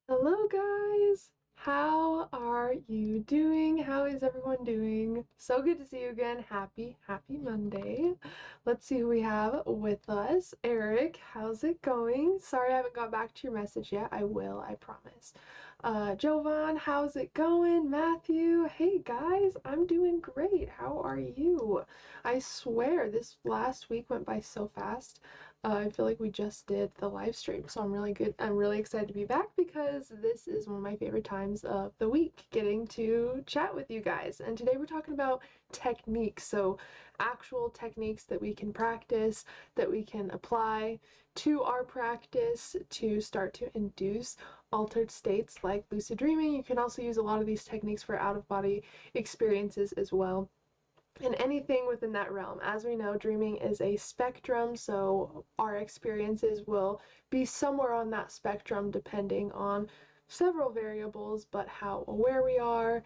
Hello guys! How are you doing? How is everyone doing? So good to see you again. Happy Monday. Let's see who we have with us. Eric, how's it going? Sorry I haven't got back to your message yet. I will, I promise. Jovan, how's it going? Matthew, hey guys, I'm doing great. How are you? I swear this last week went by so fast. I feel like we just did the live stream, so I'm really excited to be back because this is one of my favorite times of the week, getting to chat with you guys. And today we're talking about techniques, so actual techniques that we can practice, that we can apply to our practice to start to induce altered states like lucid dreaming. You can also use a lot of these techniques for out-of-body experiences as well. And anything within that realm. As we know, dreaming is a spectrum, so our experiences will be somewhere on that spectrum depending on several variables, but how aware we are,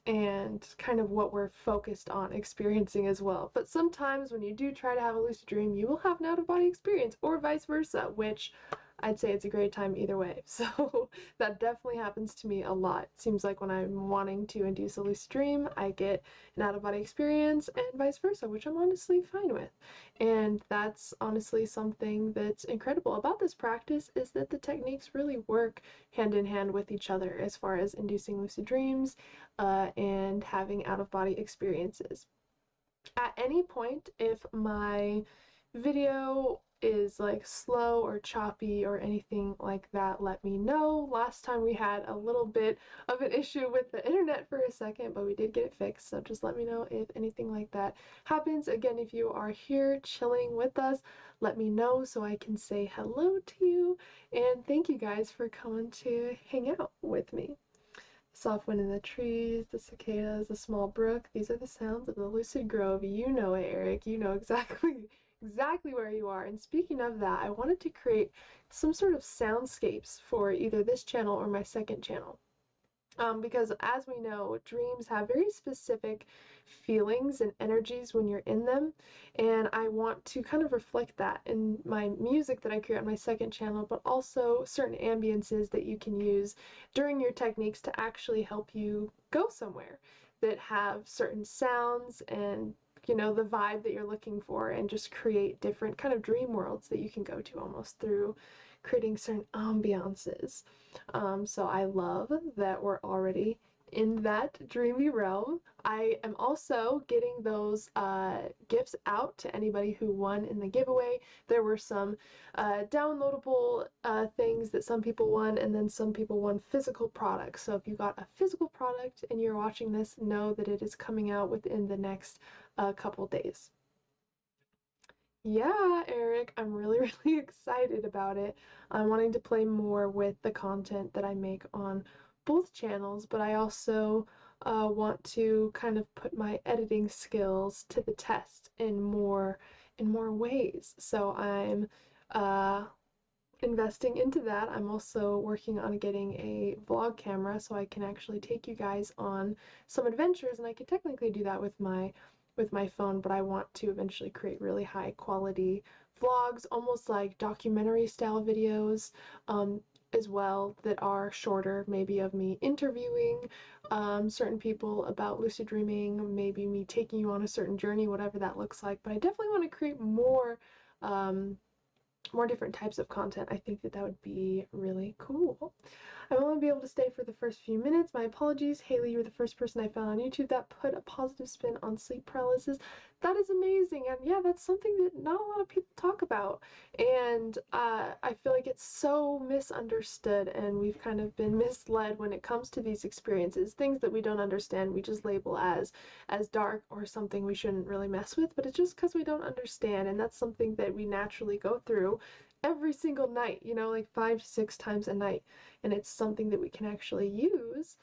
and kind of what we're focused on experiencing as well. But sometimes when you do try to have a lucid dream, you will have an out-of-body experience, or vice versa, which I'd say it's a great time either way. So that definitely happens to me a lot. It seems like when I'm wanting to induce a lucid dream, I get an out-of-body experience and vice versa, which I'm honestly fine with. And that's honestly something that's incredible about this practice, is that the techniques really work hand in hand with each other as far as inducing lucid dreams and having out-of-body experiences. At any point, if my video is like slow or choppy or anything like that, let me know. Last time we had a little bit of an issue with the internet for a second, but we did get it fixed, so just let me know if anything like that happens. Again, if you are here chilling with us, let me know so I can say hello to you, and thank you guys for coming to hang out with me. Soft wind in the trees, the cicadas, the small brook, these are the sounds of the lucid grove. You know it, Eric. You know exactly where you are. And speaking of that, I wanted to create some sort of soundscapes for either this channel or my second channel. Because as we know, dreams have very specific feelings and energies when you're in them, and I want to kind of reflect that in my music that I create on my second channel, but also certain ambiences that you can use during your techniques to actually help you go somewhere, that have certain sounds and, you know, the vibe that you're looking for, and just create different kind of dream worlds that you can go to almost through creating certain ambiances. So I love that we're already in that dreamy realm. I am also getting those gifts out to anybody who won in the giveaway. There were some downloadable things that some people won, and then some people won physical products. So if you got a physical product and you're watching this, know that it is coming out within the next couple days. Yeah, Eric, I'm really excited about it. I'm wanting to play more with the content that I make on both channels, but I also want to kind of put my editing skills to the test in more ways. So I'm investing into that. I'm also working on getting a vlog camera so I can actually take you guys on some adventures, and I could technically do that with my phone, but I want to eventually create really high quality vlogs, almost like documentary style videos, as well, that are shorter, maybe of me interviewing certain people about lucid dreaming, maybe me taking you on a certain journey, whatever that looks like. But I definitely want to create more different types of content. I think that would be really cool. I will only be able to stay for the first few minutes. My apologies. Haley, you're the first person I found on YouTube that put a positive spin on sleep paralysis. That is amazing. And yeah, that's something that not a lot of people talk about. And I feel like it's so misunderstood, and we've kind of been misled when it comes to these experiences. Things that we don't understand, we just label as dark or something we shouldn't really mess with, but it's just because we don't understand, and that's something that we naturally go through every single night, you know, like 5 to 6 times a night, and it's something that we can actually use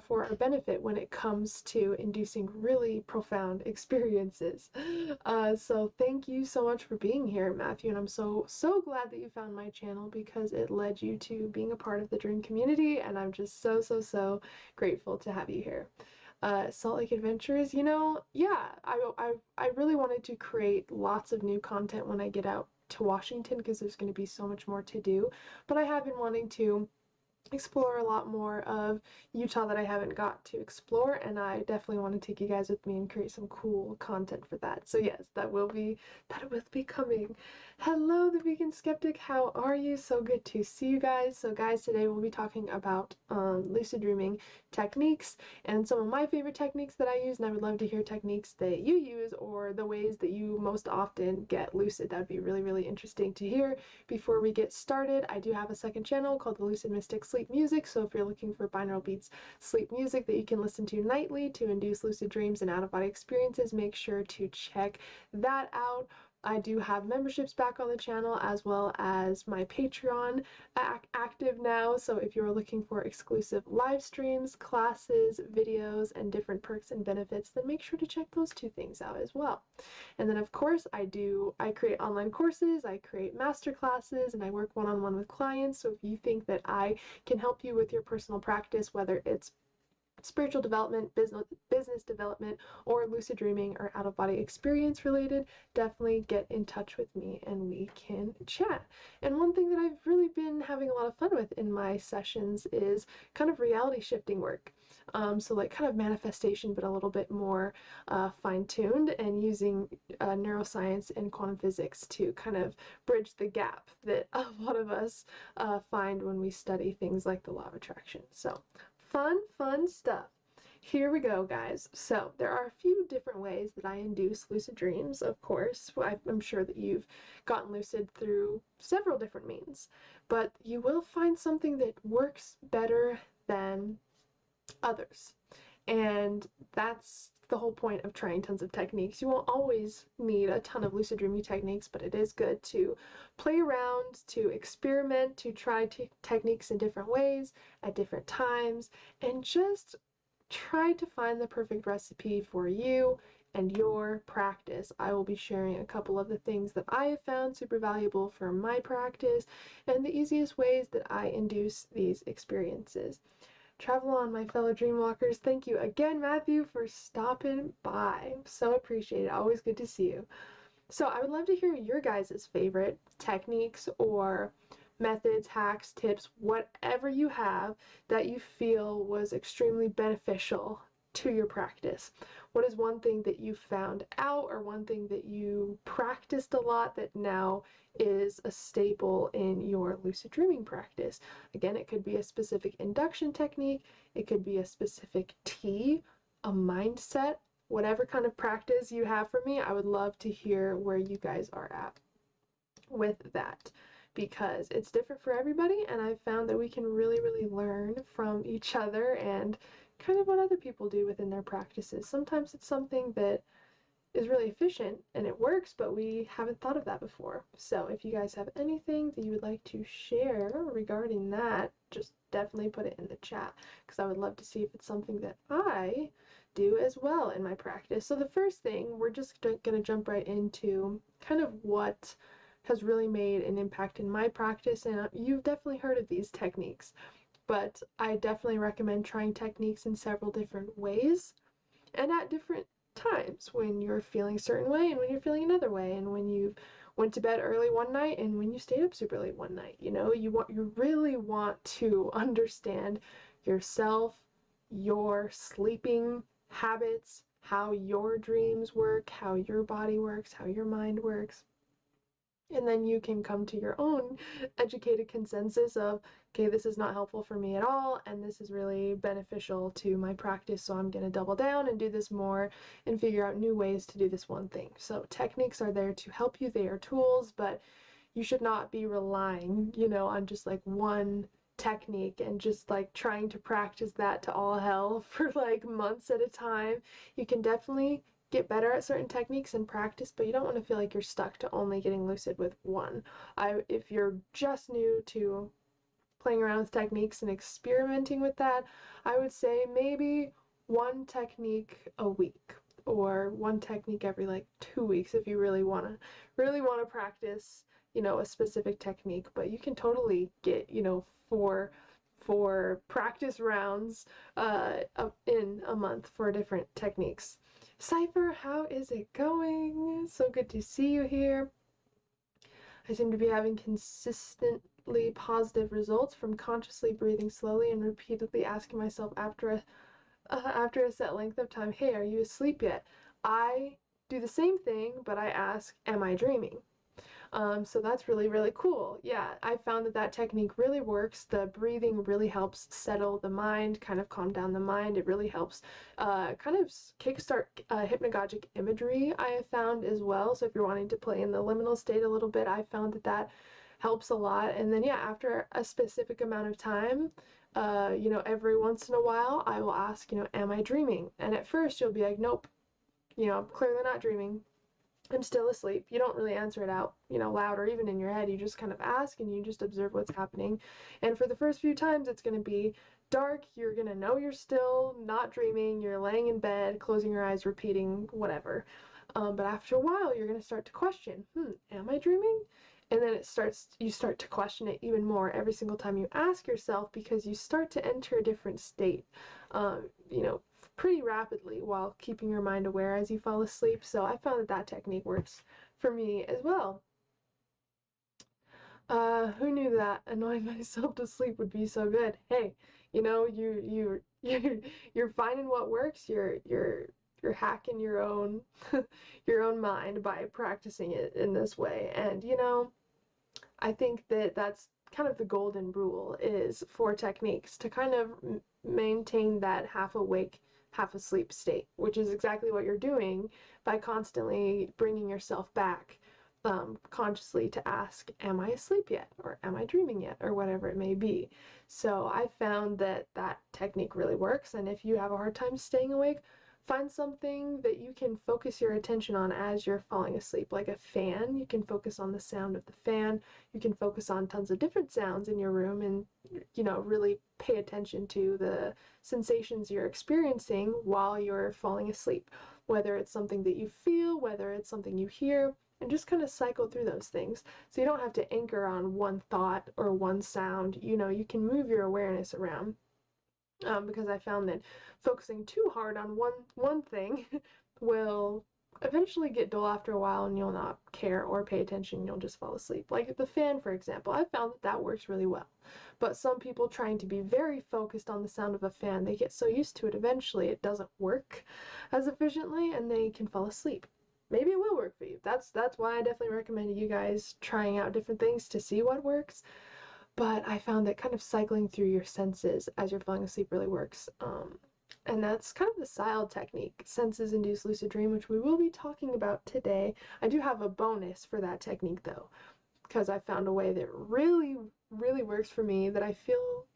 for our benefit when it comes to inducing really profound experiences. So thank you so much for being here, Matthew, and I'm so glad that you found my channel, because it led you to being a part of the dream community, and I'm just so grateful to have you here. Salt Lake Adventures, you know, yeah, I really wanted to create lots of new content when I get out to Washington, because there's going to be so much more to do, but I have been wanting to explore a lot more of Utah that I haven't got to explore, and I definitely want to take you guys with me and create some cool content for that. So yes, that will be coming. Hello, the Vegan Skeptic, how are you? So good to see you guys. So guys, today we'll be talking about lucid dreaming techniques and some of my favorite techniques that I use, and I would love to hear techniques that you use or the ways that you most often get lucid. That would be really, really interesting to hear. Before we get started, I do have a second channel called the Lucid Mystic Sleep Music, so if you're looking for binaural beats sleep music that you can listen to nightly to induce lucid dreams and out-of-body experiences, make sure to check that out. I do have memberships back on the channel, as well as my Patreon active now, so if you're looking for exclusive live streams, classes, videos, and different perks and benefits, then make sure to check those two things out as well. And then of course I create online courses, I create master classes, and I work one-on-one with clients, so if you think that I can help you with your personal practice, whether it's spiritual development, business development, or lucid dreaming or out-of-body experience related, definitely get in touch with me and we can chat. And one thing that I've really been having a lot of fun with in my sessions is kind of reality shifting work. So like kind of manifestation, but a little bit more fine-tuned, and using neuroscience and quantum physics to kind of bridge the gap that a lot of us find when we study things like the law of attraction. So fun stuff. Here we go, guys. So there are a few different ways that I induce lucid dreams, of course. I'm sure that you've gotten lucid through several different means, but you will find something that works better than others. And that's the whole point of trying tons of techniques. You won't always need a ton of lucid dreaming techniques, but it is good to play around, to experiment, to try techniques in different ways at different times, and just try to find the perfect recipe for you and your practice. I will be sharing a couple of the things that I have found super valuable for my practice and the easiest ways that I induce these experiences. Travel on, my fellow dreamwalkers. Thank you again, Matthew, for stopping by. So appreciate it. Always good to see you. So I would love to hear your guys' favorite techniques or methods, hacks, tips, whatever you have that you feel was extremely beneficial to your practice. What is one thing that you found out, or one thing that you practiced a lot that now is a staple in your lucid dreaming practice? Again, it could be a specific induction technique, it could be a specific tea, a mindset, whatever kind of practice you have for me. I would love to hear where you guys are at with that, because it's different for everybody, and I've found that we can really learn from each other and kind of what other people do within their practices. Sometimes it's something that is really efficient and it works, but we haven't thought of that before. So if you guys have anything that you would like to share regarding that, just definitely put it in the chat, because I would love to see if it's something that I do as well in my practice. So the first thing, we're just going to jump right into kind of what has really made an impact in my practice, and you've definitely heard of these techniques, but I definitely recommend trying techniques in several different ways and at different times, when you're feeling a certain way and when you're feeling another way, and when you went to bed early one night and when you stayed up super late one night. You know, you really want to understand yourself, your sleeping habits, how your dreams work, how your body works, how your mind works. And then you can come to your own educated consensus of, okay, this is not helpful for me at all, and this is really beneficial to my practice, so I'm going to double down and do this more and figure out new ways to do this one thing. So techniques are there to help you. They are tools, but you should not be relying, you know, on just like one technique and just like trying to practice that to all hell for like months at a time. You can definitely get better at certain techniques and practice, but you don't want to feel like you're stuck to only getting lucid with one. If you're just new to playing around with techniques and experimenting with that, I would say maybe one technique a week, or one technique every like 2 weeks if you really want to practice, you know, a specific technique. But you can totally get, you know, four practice rounds in a month for different techniques. Cypher, how is it going? So good to see you here. I seem to be having consistent consistently positive results from consciously breathing slowly and repeatedly asking myself after a set length of time, hey, are you asleep yet? I do the same thing, but I ask, am I dreaming? So that's really, really cool. Yeah, I found that technique really works. The breathing really helps settle the mind, kind of calm down the mind. It really helps kind of kickstart hypnagogic imagery, I have found as well. So if you're wanting to play in the liminal state a little bit, I found that helps a lot. And then, yeah, after a specific amount of time, every once in a while, I will ask, am I dreaming? And at first you'll be like, nope, I'm clearly not dreaming. I'm still asleep. You don't really answer it out, loud or even in your head. You just kind of ask and you just observe what's happening. And for the first few times, it's going to be dark. You're going to know you're still not dreaming. You're laying in bed, closing your eyes, repeating whatever. But after a while, you're going to start to question, am I dreaming? And then you start to question it even more every single time you ask yourself, because you start to enter a different state, pretty rapidly while keeping your mind aware as you fall asleep. So I found that technique works for me as well. Who knew that annoying myself to sleep would be so good? Hey, you're finding what works. You're hacking your own your own mind by practicing it in this way. And I think that's kind of the golden rule is for techniques to kind of maintain that half awake, half asleep state, which is exactly what you're doing by constantly bringing yourself back consciously to ask, am I asleep yet? Or am I dreaming yet? Or whatever it may be. So I found that technique really works. And if you have a hard time staying awake, find something that you can focus your attention on as you're falling asleep, like a fan. You can focus on the sound of the fan. You can focus on tons of different sounds in your room and, really pay attention to the sensations you're experiencing while you're falling asleep, whether it's something that you feel, whether it's something you hear, and just kind of cycle through those things. So you don't have to anchor on one thought or one sound. You can move your awareness around. Because I found that focusing too hard on one thing will eventually get dull after a while, and you'll not care or pay attention. You'll just fall asleep. Like the fan, for example, I found that works really well. But some people trying to be very focused on the sound of a fan, they get so used to it eventually it doesn't work as efficiently, and they can fall asleep. Maybe it will work for you. That's why I definitely recommend you guys trying out different things to see what works. But I found that kind of cycling through your senses as you're falling asleep really works. And that's kind of the SILE technique, senses-induced lucid dream, which we will be talking about today. I do have a bonus for that technique though, because I found a way that really, really works for me, that I feel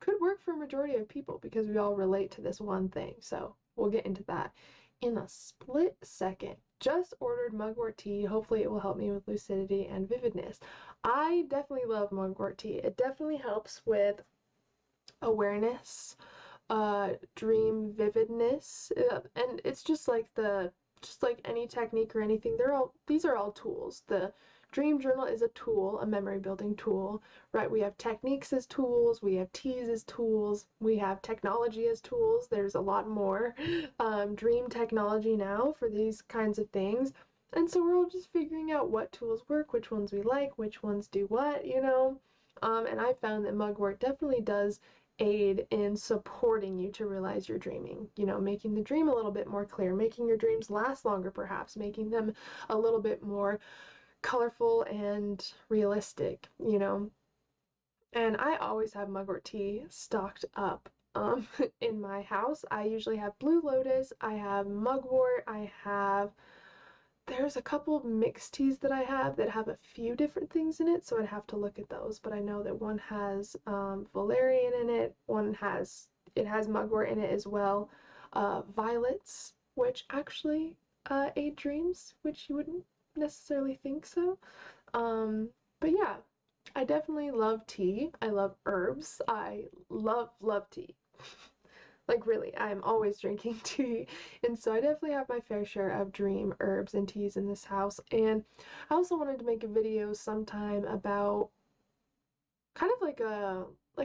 could work for a majority of people, because we all relate to this one thing. So we'll get into that in a split second. Just ordered mugwort tea. Hopefully it will help me with lucidity and vividness. I definitely love mugwort tea. It definitely helps with awareness, dream vividness, and it's just like any technique or anything. These are all tools. The dream journal is a tool, a memory building tool, right? We have techniques as tools, we have teas as tools, we have technology as tools. There's a lot more dream technology now for these kinds of things. And so we're all just figuring out what tools work, which ones we like, which ones do what, and I found that mugwort definitely does aid in supporting you to realize you're dreaming, making the dream a little bit more clear, making your dreams last longer perhaps, making them a little bit more colorful and realistic, And I always have mugwort tea stocked up in my house. I usually have Blue Lotus, I have mugwort, there's a couple mixed teas that I have that have a few different things in it, so I'd have to look at those, but I know that one has valerian in it, it has mugwort in it as well, violets, which actually aid dreams, which you wouldn't necessarily think so. But yeah, I definitely love tea. I love herbs. I love tea. Like really, I'm always drinking tea, and so I definitely have my fair share of dream herbs and teas in this house. And I also wanted to make a video sometime about kind of like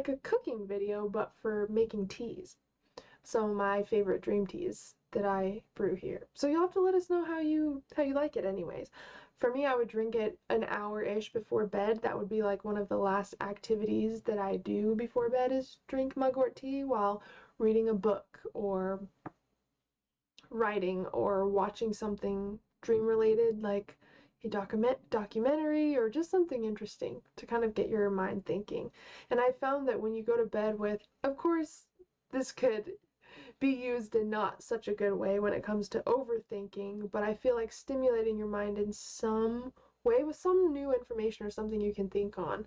a cooking video, but for making teas. Some of my favorite dream teas that I brew here. So you'll have to let us know how you like it anyways. For me, I would drink it an hour-ish before bed. That would be like one of the last activities that I do before bed is drink mugwort tea while reading a book or writing or watching something dream-related, like a documentary or just something interesting to kind of get your mind thinking. And I found that when you go to bed with, of course, this could be used in not such a good way when it comes to overthinking, but I feel like stimulating your mind in some way with some new information or something you can think on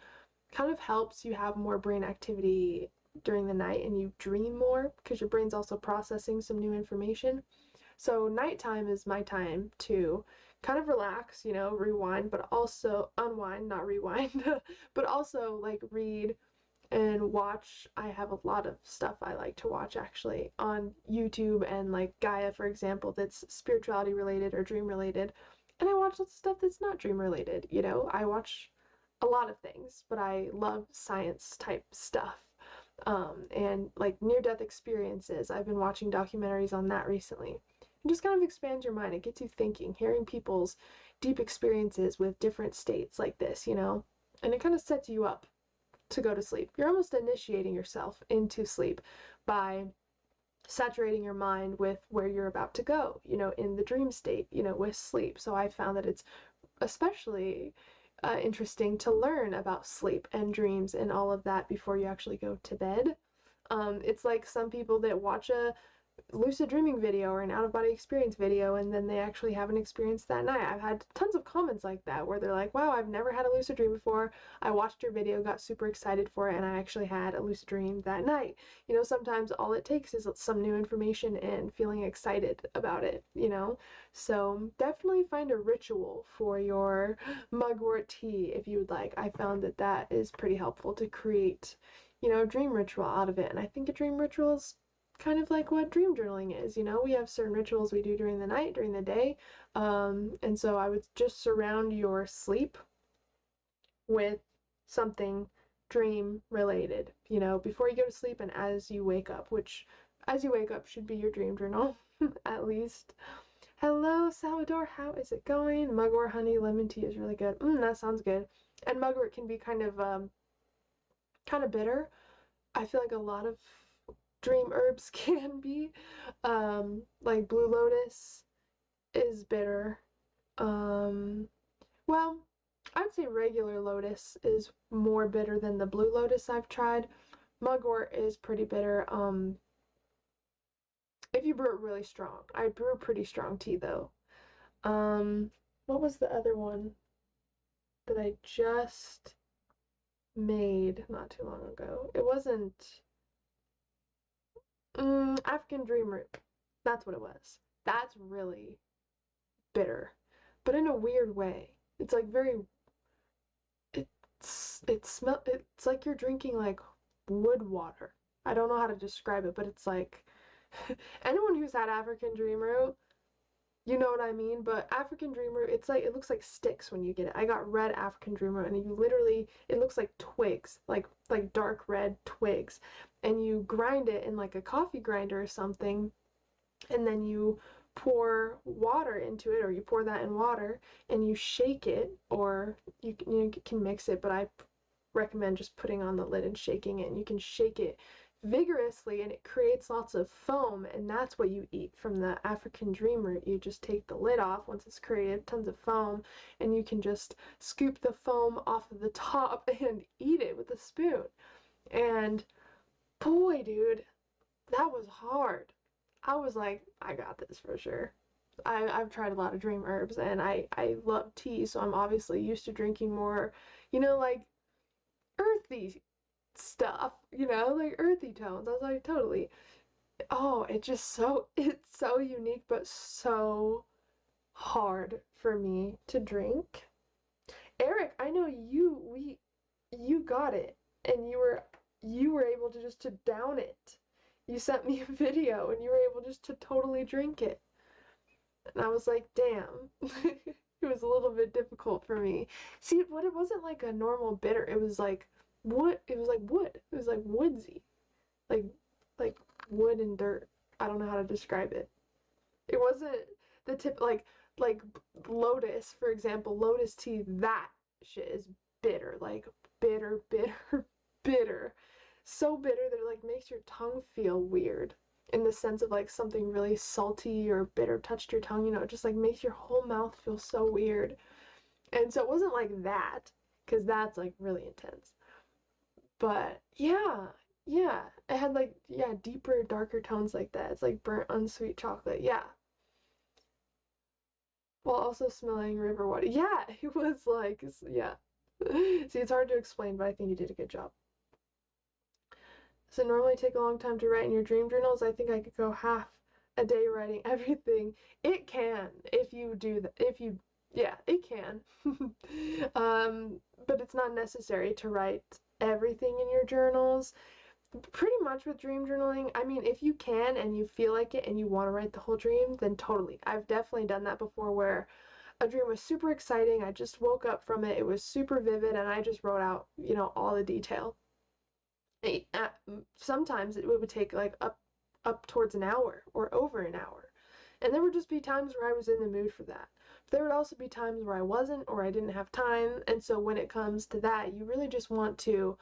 kind of helps you have more brain activity during the night and you dream more because your brain's also processing some new information. So nighttime is my time to kind of relax, you know, rewind, but also unwind, not rewind, but also like read and watch. I have a lot of stuff I like to watch actually on YouTube, and like Gaia, for example, that's spirituality related or dream related. And I watch lots of stuff that's not dream related, you know. I watch a lot of things, but I love science type stuff. And like near-death experiences. I've been watching documentaries on that recently. It just kind of expands your mind. It gets you thinking, hearing people's deep experiences with different states like this, you know, and it kind of sets you up to go to sleep. You're almost initiating yourself into sleep by saturating your mind with where you're about to go, you know, in the dream state, you know, with sleep. So I found that it's especially interesting to learn about sleep and dreams and all of that before you actually go to bed. It's like some people that watch a lucid dreaming video or an out-of-body experience video and then they actually have an experience that night. I've had tons of comments like that where they're like, wow, I've never had a lucid dream before. I watched your video, got super excited for it, and I actually had a lucid dream that night. You know, sometimes all it takes is some new information and feeling excited about it, you know? So definitely find a ritual for your mugwort tea if you would like. I found that that is pretty helpful to create, you know, a dream ritual out of it. And I think a dream ritual is kind of like what dream journaling is, you know, we have certain rituals we do during the night, during the day, and so I would just surround your sleep with something dream related, you know, before you go to sleep and as you wake up, which as you wake up should be your dream journal, at least. Hello, Salvador, how is it going? Mugwort honey lemon tea is really good. That sounds good. And mugwort can be kind of bitter. I feel like a lot of dream herbs can be, like blue lotus is bitter. Well, I'd say regular lotus is more bitter than the blue lotus I've tried. Mugwort is pretty bitter, if you brew it really strong. I brew pretty strong tea though. What was the other one that I just made not too long ago? It wasn't African dream root. That's what it was. That's really bitter, but in a weird way. It's like it's like you're drinking like wood water. I don't know how to describe it, but it's like anyone who's had African dream root, you know what I mean. But African dream root, it's like, it looks like sticks when you get it. I got red African dream root and you literally, it looks like twigs, like dark red twigs, and you grind it in like a coffee grinder or something, and then you pour water into it, or you pour that in water and you shake it, or you can mix it, but I recommend just putting on the lid and shaking it. And you can shake it vigorously and it creates lots of foam, and that's what you eat from the African dream root. You just take the lid off once it's created tons of foam, and you can just scoop the foam off of the top and eat it with a spoon. And boy, dude, that was hard. I was like, I got this for sure. I've tried a lot of dream herbs and I love tea, so I'm obviously used to drinking more, you know, like earthy stuff, you know, like earthy tones. I was like, totally. Oh, it's so unique, but so hard for me to drink. Eric, I know you got it, and you were able to just to down it. You sent me a video and you were able just to totally drink it. And I was like, damn. It was a little bit difficult for me. See, but it wasn't like a normal bitter. It was like wood. It was like wood. It was like woodsy. Like wood and dirt. I don't know how to describe it. It wasn't the tip, like like Lotus, for example, Lotus tea, that shit is bitter, like bitter, bitter, bitter. So bitter that it like makes your tongue feel weird in the sense of like something really salty or bitter touched your tongue, you know, it just like makes your whole mouth feel so weird. And so it wasn't like that, because that's like really intense. But yeah, yeah, it had like, yeah, deeper, darker tones like that. It's like burnt, unsweet chocolate. Yeah. While also smelling river water. Yeah, it was like, yeah. See, it's hard to explain, but I think you did a good job. So normally take a long time to write in your dream journals. I think I could go half a day writing everything. It can, if you do that, if you, yeah, it can. But it's not necessary to write everything in your journals. Pretty much with dream journaling, I mean, if you can and you feel like it and you want to write the whole dream, then totally. I've definitely done that before where a dream was super exciting. I just woke up from it. It was super vivid and I just wrote out, you know, all the detail. Sometimes it would take like up towards an hour or over an hour. And there would just be times where I was in the mood for that. But there would also be times where I wasn't or I didn't have time. And so when it comes to that, you really just want to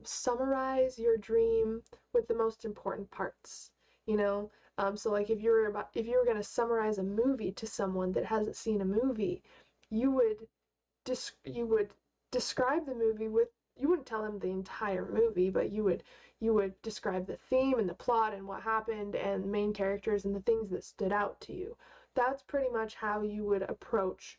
summarize your dream with the most important parts, you know? So like if you were going to summarize a movie to someone that hasn't seen a movie, you would describe the movie with, you wouldn't tell them the entire movie, but you would describe the theme and the plot and what happened and main characters and the things that stood out to you. That's pretty much how you would approach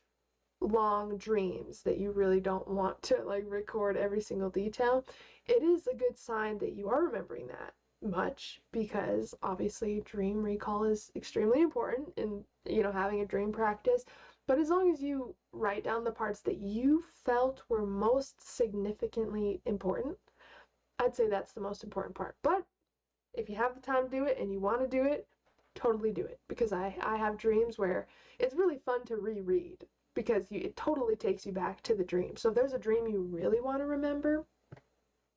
long dreams that you really don't want to like record every single detail. It is a good sign that you are remembering that much, because obviously dream recall is extremely important in, you know, having a dream practice. But as long as you write down the parts that you felt were most significantly important, I'd say that's the most important part. But if you have the time to do it and you want to do it, totally do it, because I have dreams where it's really fun to reread, because it totally takes you back to the dream. So if there's a dream you really want to remember,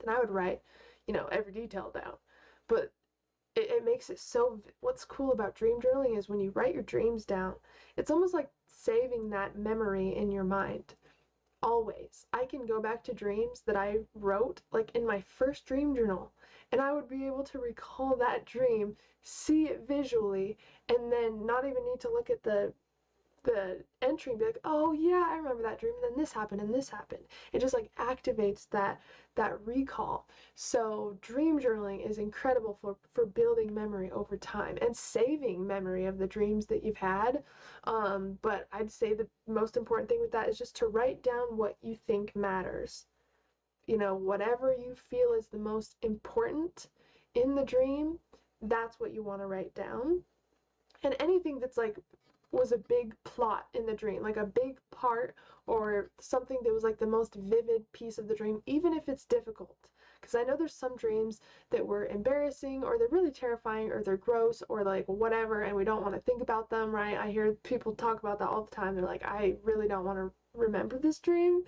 then I would write, you know, every detail down. But it makes it so, what's cool about dream journaling is when you write your dreams down, it's almost like saving that memory in your mind. Always. I can go back to dreams that I wrote like in my first dream journal, and I would be able to recall that dream, see it visually, and then not even need to look at the entry and be like, oh yeah, I remember that dream, and then this happened and this happened. It just like activates that recall. So dream journaling is incredible for building memory over time and saving memory of the dreams that you've had. But I'd say the most important thing with that is just to write down what you think matters. You know, whatever you feel is the most important in the dream, that's what you want to write down. And anything that's like was a big plot in the dream, like a big part or something that was like the most vivid piece of the dream, even if it's difficult. Because I know there's some dreams that were embarrassing, or they're really terrifying, or they're gross, or like whatever, and we don't want to think about them, right? I hear people talk about that all the time. They're like, I really don't want to remember this dream.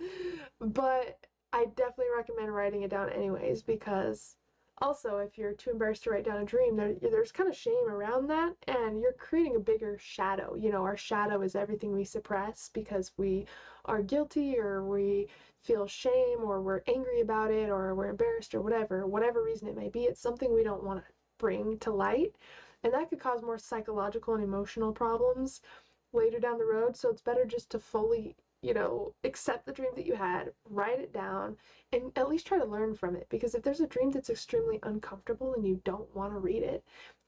But I definitely recommend writing it down anyways, because also, if you're too embarrassed to write down a dream, there's kind of shame around that, and you're creating a bigger shadow. You know, our shadow is everything we suppress because we are guilty, or we feel shame, or we're angry about it, or we're embarrassed, or whatever reason it may be. It's something we don't want to bring to light, and that could cause more psychological and emotional problems later down the road. So it's better just to fully, you know, accept the dream that you had, write it down, and at least try to learn from it. Because if there's a dream that's extremely uncomfortable and you don't want to read it,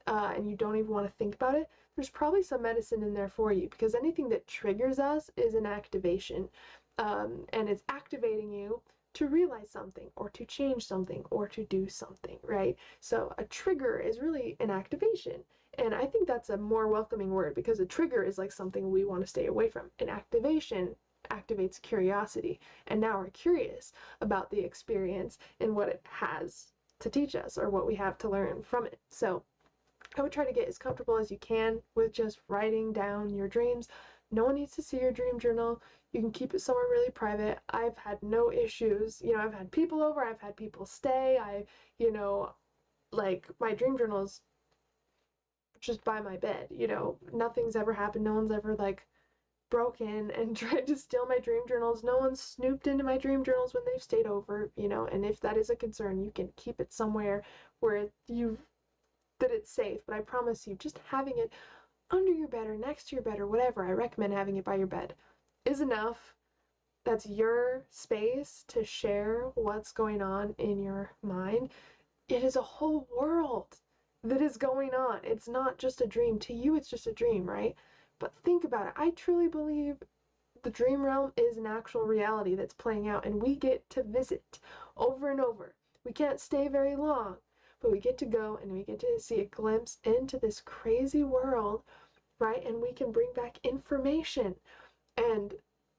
and you don't even want to think about it, there's probably some medicine in there for you, because anything that triggers us is an activation, and it's activating you to realize something, or to change something, or to do something, right? So a trigger is really an activation. And I think that's a more welcoming word, because a trigger is like something we want to stay away from. An activation activates curiosity, and now we're curious about the experience and what it has to teach us, or what we have to learn from it. So I would try to get as comfortable as you can with just writing down your dreams. No one needs to see your dream journal. You can keep it somewhere really private. I've had no issues. You know, I've had people over, I've had people stay. You know, like my dream journal is just by my bed, you know, nothing's ever happened. No one's ever like broken and tried to steal my dream journals. No one snooped into my dream journals when they've stayed over, you know, and if that is a concern, you can keep it somewhere where that it's safe. But I promise you, just having it under your bed or next to your bed or whatever, I recommend having it by your bed, is enough. That's your space to share what's going on in your mind. It is a whole world that is going on. It's not just a dream. To you, it's just a dream, right? But think about it. I truly believe the dream realm is an actual reality that's playing out, and we get to visit over and over. We can't stay very long, but we get to go and we get to see a glimpse into this crazy world, right? And we can bring back information, and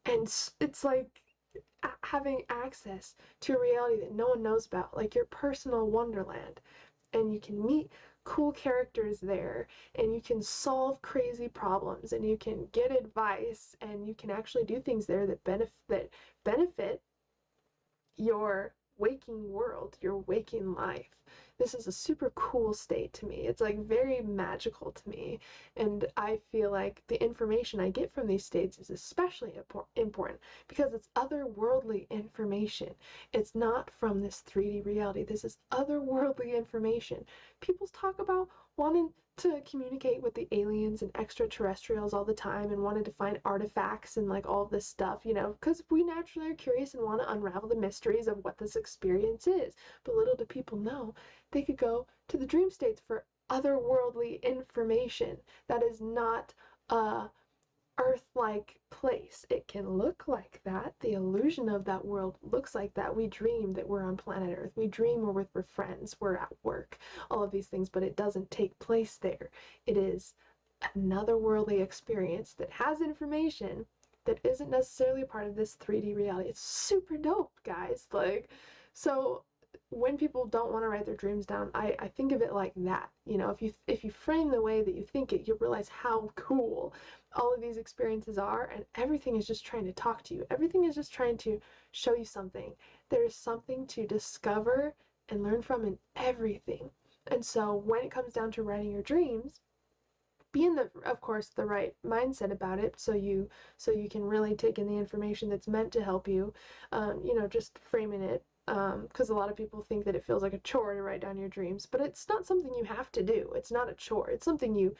it's like having access to a reality that no one knows about, like your personal wonderland. And you can meet cool characters there, and you can solve crazy problems, and you can get advice, and you can actually do things there that benefit your waking world, your waking life. This is a super cool state to me. It's like very magical to me, and I feel like the information I get from these states is especially important because it's otherworldly information. It's not from this 3D reality. This is otherworldly information. People talk about wanting to communicate with the aliens and extraterrestrials all the time and wanted to find artifacts and like all this stuff, you know, because we naturally are curious and want to unravel the mysteries of what this experience is. But little do people know, they could go to the dream states for otherworldly information that is not Earth-like place. It can look like that. The illusion of that world looks like that. We dream that we're on planet Earth. We dream we're with friends. We're at work. All of these things, but it doesn't take place there. It is another worldly experience that has information that isn't necessarily a part of this 3D reality. It's super dope, guys. Like, so when people don't want to write their dreams down, I think of it like that. You know, if you frame the way that you think it, you realize how cool all of these experiences are, and everything is just trying to talk to you. Everything is just trying to show you something. There's something to discover and learn from in everything. And so when it comes down to writing your dreams, be in of course, the right mindset about it, so you can really take in the information that's meant to help you. You know, just framing it, because a lot of people think that it feels like a chore to write down your dreams, but it's not something you have to do. It's not a chore. It's something you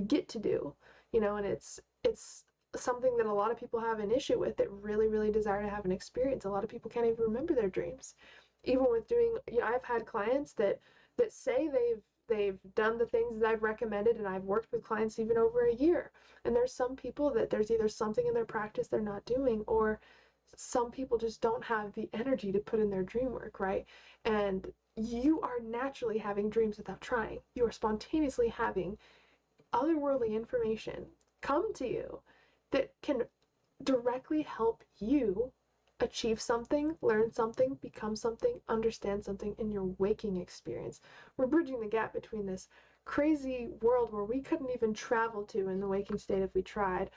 get to do, you know, and it's something that a lot of people have an issue with, that really desire to have an experience. A lot of people can't even remember their dreams. Even with doing, you know, I've had clients that say they've done the things that I've recommended, and I've worked with clients even over a year. And there's some people that there's either something in their practice they're not doing, or some people just don't have the energy to put in their dream work, right? And you are naturally having dreams without trying. You are spontaneously having otherworldly information come to you that can directly help you achieve something, learn something, become something, understand something in your waking experience. We're bridging the gap between this crazy world where we couldn't even travel to in the waking state if we tried,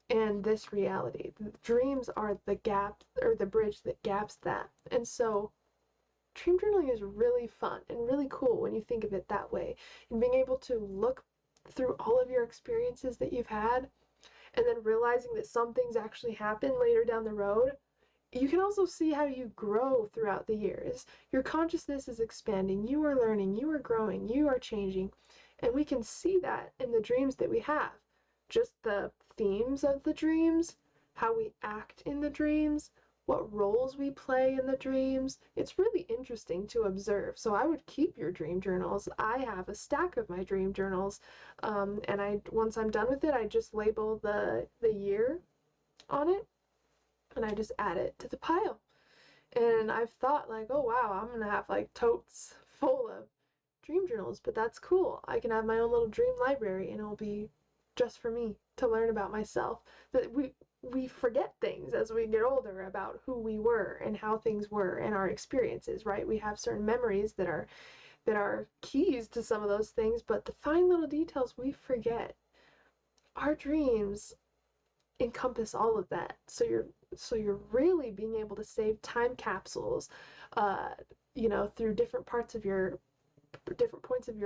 and this reality. The dreams are the gap, or the bridge that gaps that. And so dream journaling is really fun and really cool when you think of it that way, and being able to look through all of your experiences that you've had, and then realizing that some things actually happen later down the road. You can also see how you grow throughout the years. Your consciousness is expanding, you are learning, you are growing, you are changing, and we can see that in the dreams that we have. Just the themes of the dreams, how we act in the dreams, what roles we play in the dreams. It's really interesting to observe. So I would keep your dream journals. I have a stack of my dream journals, and once I'm done with it, I just label the year on it, and I just add it to the pile. And I've thought like, oh wow, I'm gonna have like totes full of dream journals, but that's cool. I can have my own little dream library, and it'll be just for me to learn about myself. That we forget things as we get older about who we were and how things were and our experiences, right? We have certain memories that are keys to some of those things, but the fine little details we forget. Our dreams encompass all of that. So you're really being able to save time capsules, you know, through different points of your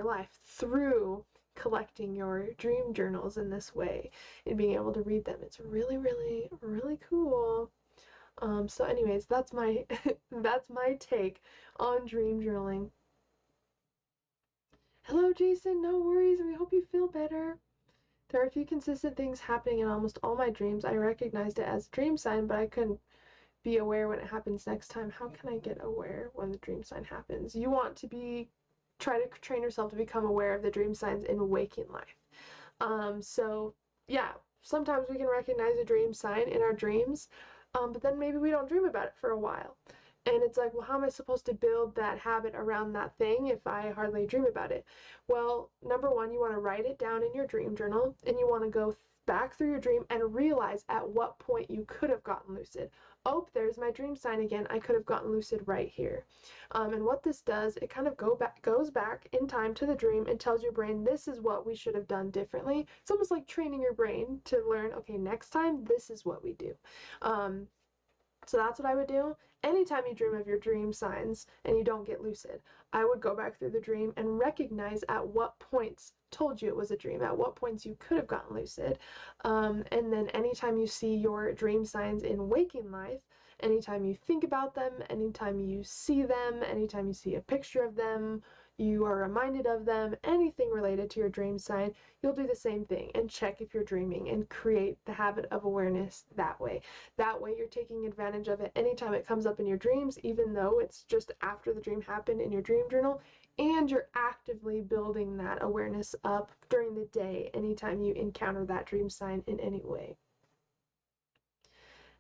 life, through collecting your dream journals in this way and being able to read them. It's really, really, really cool. So anyways, that's my that's my take on dream journaling. Hello, Jason. No worries. We hope you feel better. There are a few consistent things happening in almost all my dreams. I recognized it as a dream sign, but I couldn't be aware when it happens next time. How can I get aware when the dream sign happens? You want to try to train yourself to become aware of the dream signs in waking life. So yeah, sometimes we can recognize a dream sign in our dreams, but then maybe we don't dream about it for a while. And it's like, well, how am I supposed to build that habit around that thing if I hardly dream about it? Well, number one, you want to write it down in your dream journal, and you want to go back through your dream and realize at what point you could have gotten lucid. Oh, there's my dream sign again. I could have gotten lucid right here. And what this does, it kind of goes back in time to the dream and tells your brain, this is what we should have done differently. It's almost like training your brain to learn, okay, next time, this is what we do. So that's what I would do. Anytime you dream of your dream signs and you don't get lucid, I would go back through the dream and recognize at what points told you it was a dream, at what points you could have gotten lucid. And then anytime you see your dream signs in waking life, anytime you think about them, anytime you see them, anytime you see a picture of them, you are reminded of them, anything related to your dream sign, you'll do the same thing and check if you're dreaming and create the habit of awareness that way. That way you're taking advantage of it anytime it comes up in your dreams, even though it's just after the dream happened in your dream journal, and you're actively building that awareness up during the day anytime you encounter that dream sign in any way.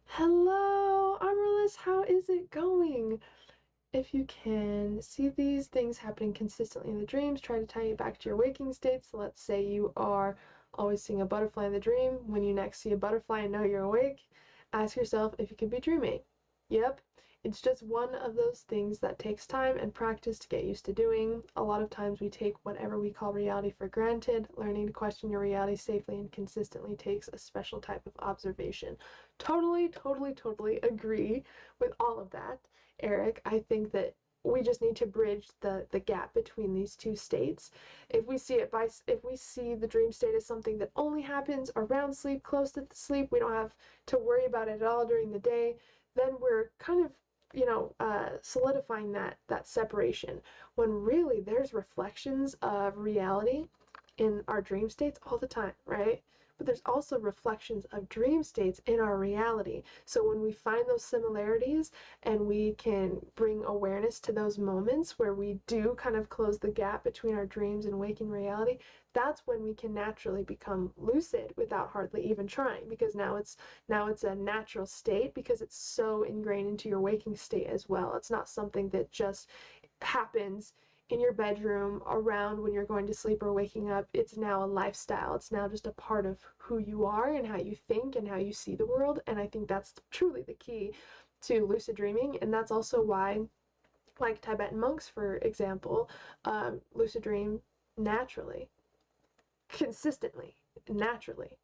Hello, Amaryllis, how is it going? If you can see these things happening consistently in the dreams, try to tie it back to your waking states. So let's say you are always seeing a butterfly in the dream. When you next see a butterfly and know you're awake, ask yourself if you could be dreaming. Yep, it's just one of those things that takes time and practice to get used to doing. A lot of times we take whatever we call reality for granted. Learning to question your reality safely and consistently takes a special type of observation. Totally, totally, totally agree with all of that, Eric. I think that we just need to bridge the gap between these two states. If we see the dream state as something that only happens around sleep, close to sleep, we don't have to worry about it at all during the day, then we're kind of, solidifying that separation, when really there's reflections of reality in our dream states all the time, right? But there's also reflections of dream states in our reality. So when we find those similarities and we can bring awareness to those moments where we do kind of close the gap between our dreams and waking reality, that's when we can naturally become lucid without hardly even trying, because now it's a natural state, because it's so ingrained into your waking state as well. It's not something that just happens in your bedroom around when you're going to sleep or waking up. It's now a lifestyle. It's now just a part of who you are and how you think and how you see the world. And I think that's truly the key to lucid dreaming. And that's also why, like Tibetan monks, for example, lucid dream naturally, consistently, naturally,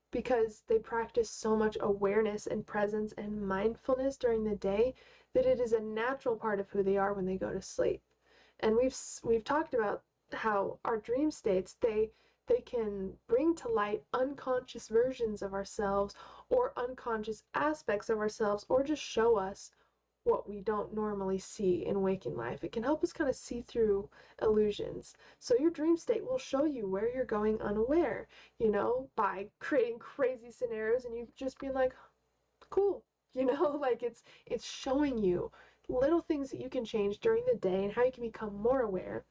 because they practice so much awareness and presence and mindfulness during the day that it is a natural part of who they are when they go to sleep. And we've talked about how our dream states, they can bring to light unconscious versions of ourselves or unconscious aspects of ourselves, or just show us what we don't normally see in waking life. It can help us kind of see through illusions. So your dream state will show you where you're going unaware, by creating crazy scenarios and you just being like, cool, like it's showing you little things that you can change during the day and how you can become more aware,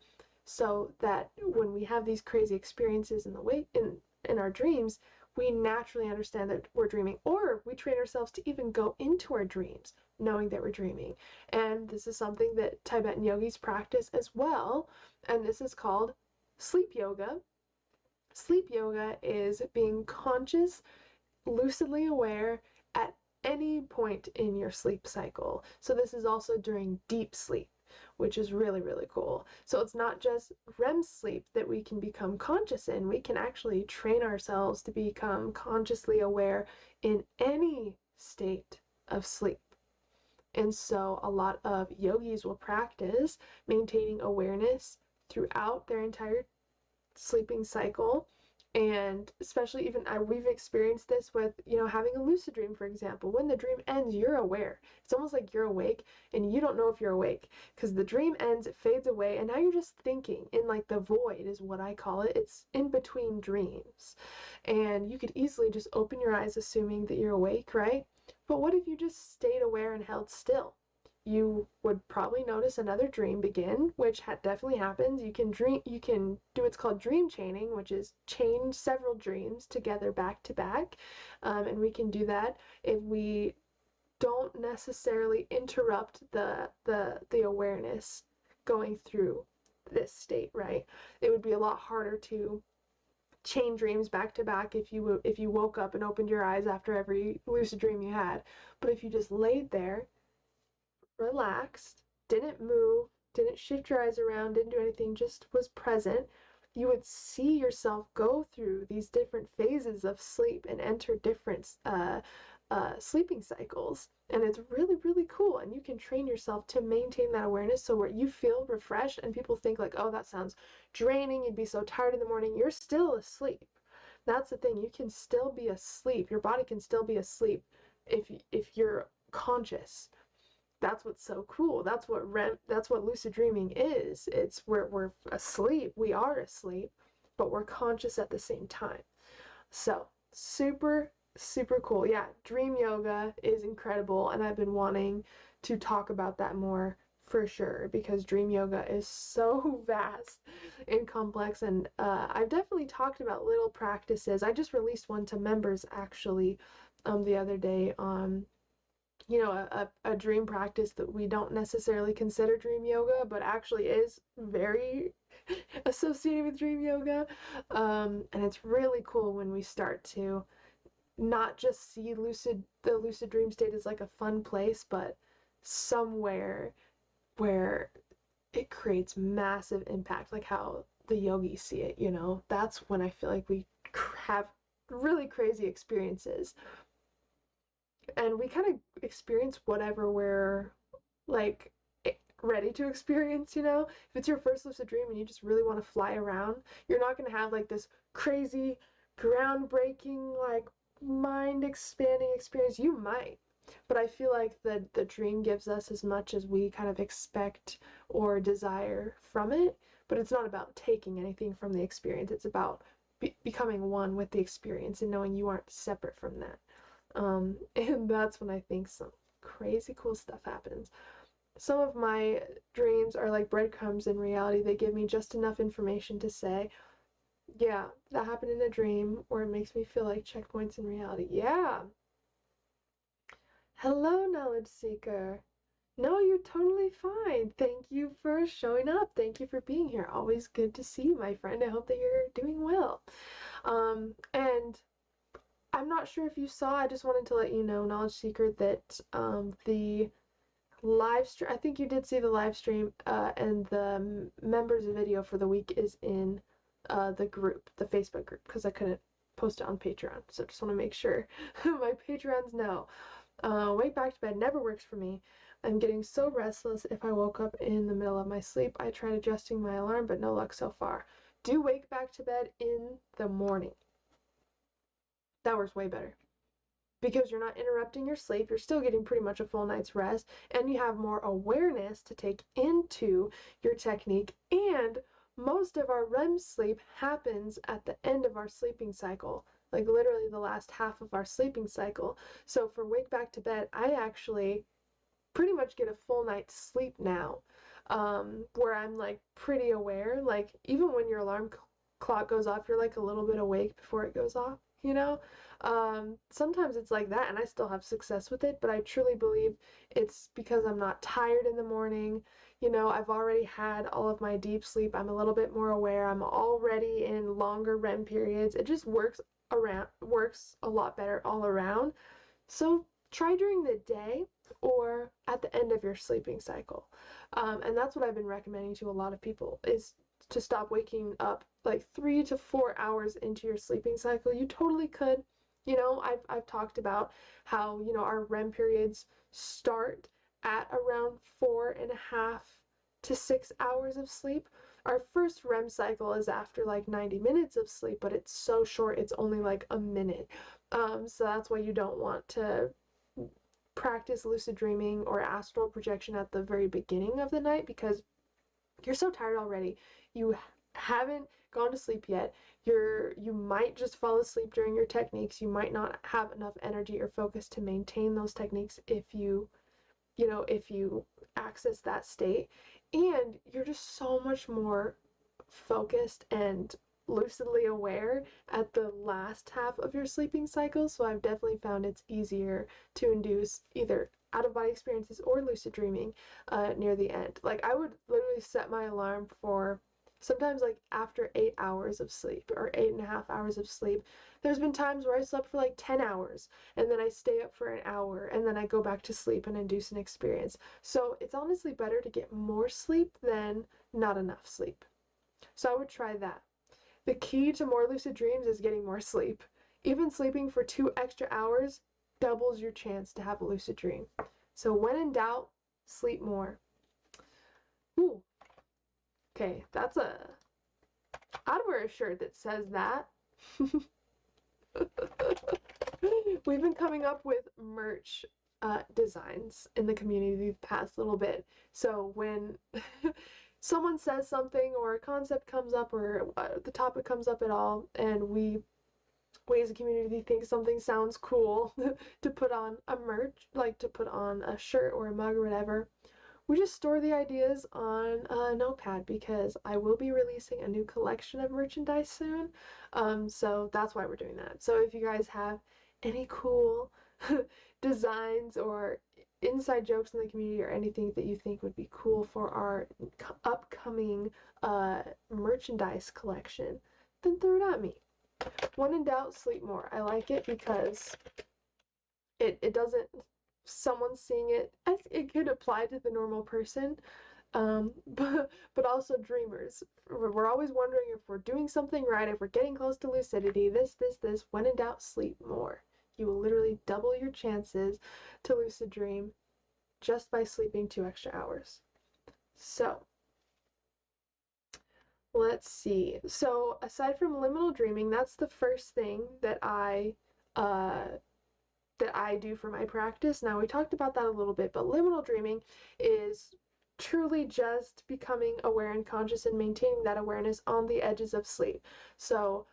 so that when we have these crazy experiences in our dreams, we naturally understand that we're dreaming, or we train ourselves to even go into our dreams knowing that we're dreaming. And this is something that Tibetan yogis practice as well, and this is called sleep yoga. Sleep yoga is being conscious, lucidly aware at any point in your sleep cycle. So this is also during deep sleep, which is really, really cool. So it's not just REM sleep that we can become conscious in. We can actually train ourselves to become consciously aware in any state of sleep. And so a lot of yogis will practice maintaining awareness throughout their entire sleeping cycle. And especially even we've experienced this with, you know, having a lucid dream, for example. When the dream ends, you're aware. It's almost like you're awake and you don't know if you're awake because the dream ends, it fades away, and now you're just thinking in like the void is what I call it. It's in between dreams. And you could easily just open your eyes assuming that you're awake, right? But what if you just stayed aware and held still? You would probably notice another dream begin, which definitely happens. You can do what's called dream chaining, which is chain several dreams together back to back. And we can do that if we don't necessarily interrupt the awareness going through this state, right? It would be a lot harder to chain dreams back to back if you woke up and opened your eyes after every lucid dream you had. But if you just laid there, relaxed, didn't move, didn't shift your eyes around, didn't do anything, just was present, you would see yourself go through these different phases of sleep and enter different sleeping cycles. And it's really, really cool. And you can train yourself to maintain that awareness so where you feel refreshed and people think like, oh, that sounds draining. You'd be so tired in the morning. You're still asleep. That's the thing. You can still be asleep. Your body can still be asleep if you're conscious. That's what's so cool. That's what lucid dreaming is. It's where we're asleep. We are asleep, but we're conscious at the same time. So super, super cool. Yeah, dream yoga is incredible, and I've been wanting to talk about that more for sure because dream yoga is so vast and complex, and I've definitely talked about little practices. I just released one to members actually the other day on you know, a dream practice that we don't necessarily consider dream yoga, but actually is very associated with dream yoga. And it's really cool when we start to not just see the lucid dream state as like a fun place, but somewhere where it creates massive impact, like how the yogis see it, you know? That's when I feel like we have really crazy experiences. And we kind of experience whatever we're like ready to experience, you know? If it's your first lucid dream and you just really want to fly around, you're not going to have like this crazy, groundbreaking, like mind expanding experience. You might, but I feel like the dream gives us as much as we kind of expect or desire from it, but it's not about taking anything from the experience. It's about becoming one with the experience and knowing you aren't separate from that. And that's when I think some crazy cool stuff happens. Some of my dreams are like breadcrumbs in reality. They give me just enough information to say, yeah, that happened in a dream, or it makes me feel like checkpoints in reality. Yeah. Hello, knowledge seeker. No, you're totally fine. Thank you for showing up. Thank you for being here. Always good to see you, my friend. I hope that you're doing well. And I'm not sure if you saw, I just wanted to let you know, knowledge seeker, that the live stream, I think you did see the live stream, and the members video for the week is in the group, the Facebook group, because I couldn't post it on Patreon. So just want to make sure my Patreons know. Wake back to bed never works for me. I'm getting so restless if I woke up in the middle of my sleep. I tried adjusting my alarm, but no luck so far. Do wake back to bed in the morning. That works way better because you're not interrupting your sleep. You're still getting pretty much a full night's rest, and you have more awareness to take into your technique. And most of our REM sleep happens at the end of our sleeping cycle, like literally the last half of our sleeping cycle. So for wake back to bed, I actually pretty much get a full night's sleep now, where I'm like pretty aware. Like even when your alarm clock goes off, you're like a little bit awake before it goes off. You know, sometimes it's like that and I still have success with it, but I truly believe it's because I'm not tired in the morning. You know, I've already had all of my deep sleep. I'm a little bit more aware. I'm already in longer REM periods. It just works a lot better all around. So try during the day or at the end of your sleeping cycle. And that's what I've been recommending to a lot of people, is to stop waking up like 3 to 4 hours into your sleeping cycle. You totally could. You know, I've talked about how, you know, our REM periods start at around 4.5 to 6 hours of sleep, our first REM cycle is after like 90 minutes of sleep, but it's so short, it's only like a minute. So that's why you don't want to practice lucid dreaming or astral projection at the very beginning of the night, because you're so tired already. You haven't gone to sleep yet. You might just fall asleep during your techniques. You might not have enough energy or focus to maintain those techniques if you access that state, and you're just so much more focused and lucidly aware at the last half of your sleeping cycle. So I've definitely found it's easier to induce either out-of-body experiences or lucid dreaming near the end. Like, I would literally set my alarm for sometimes like after 8 hours of sleep or 8.5 hours of sleep. There's been times where I slept for like 10 hours and then I stay up for an hour and then I go back to sleep and induce an experience. So it's honestly better to get more sleep than not enough sleep. So I would try that. The key to more lucid dreams is getting more sleep. Even sleeping for 2 extra hours doubles your chance to have a lucid dream. So when in doubt, sleep more. Ooh. Okay, that's I'd wear a shirt that says that. We've been coming up with merch designs in the community the past little bit. So when someone says something or a concept comes up or the topic comes up at all, and we as a community think something sounds cool to put on a merch, like to put on a shirt or a mug or whatever, we just store the ideas on a notepad, because I will be releasing a new collection of merchandise soon. So that's why we're doing that. So if you guys have any cool designs or inside jokes in the community or anything that you think would be cool for our upcoming merchandise collection, then throw it at me. When in doubt, sleep more. I like it because it doesn't, someone seeing it, it could apply to the normal person, but also dreamers. We're always wondering if we're doing something right, if we're getting close to lucidity, this. When in doubt, sleep more. You will literally double your chances to lucid dream just by sleeping 2 extra hours. So let's see. So aside from liminal dreaming, that's the first thing that I do for my practice. Now, we talked about that a little bit, but liminal dreaming is truly just becoming aware and conscious and maintaining that awareness on the edges of sleep. So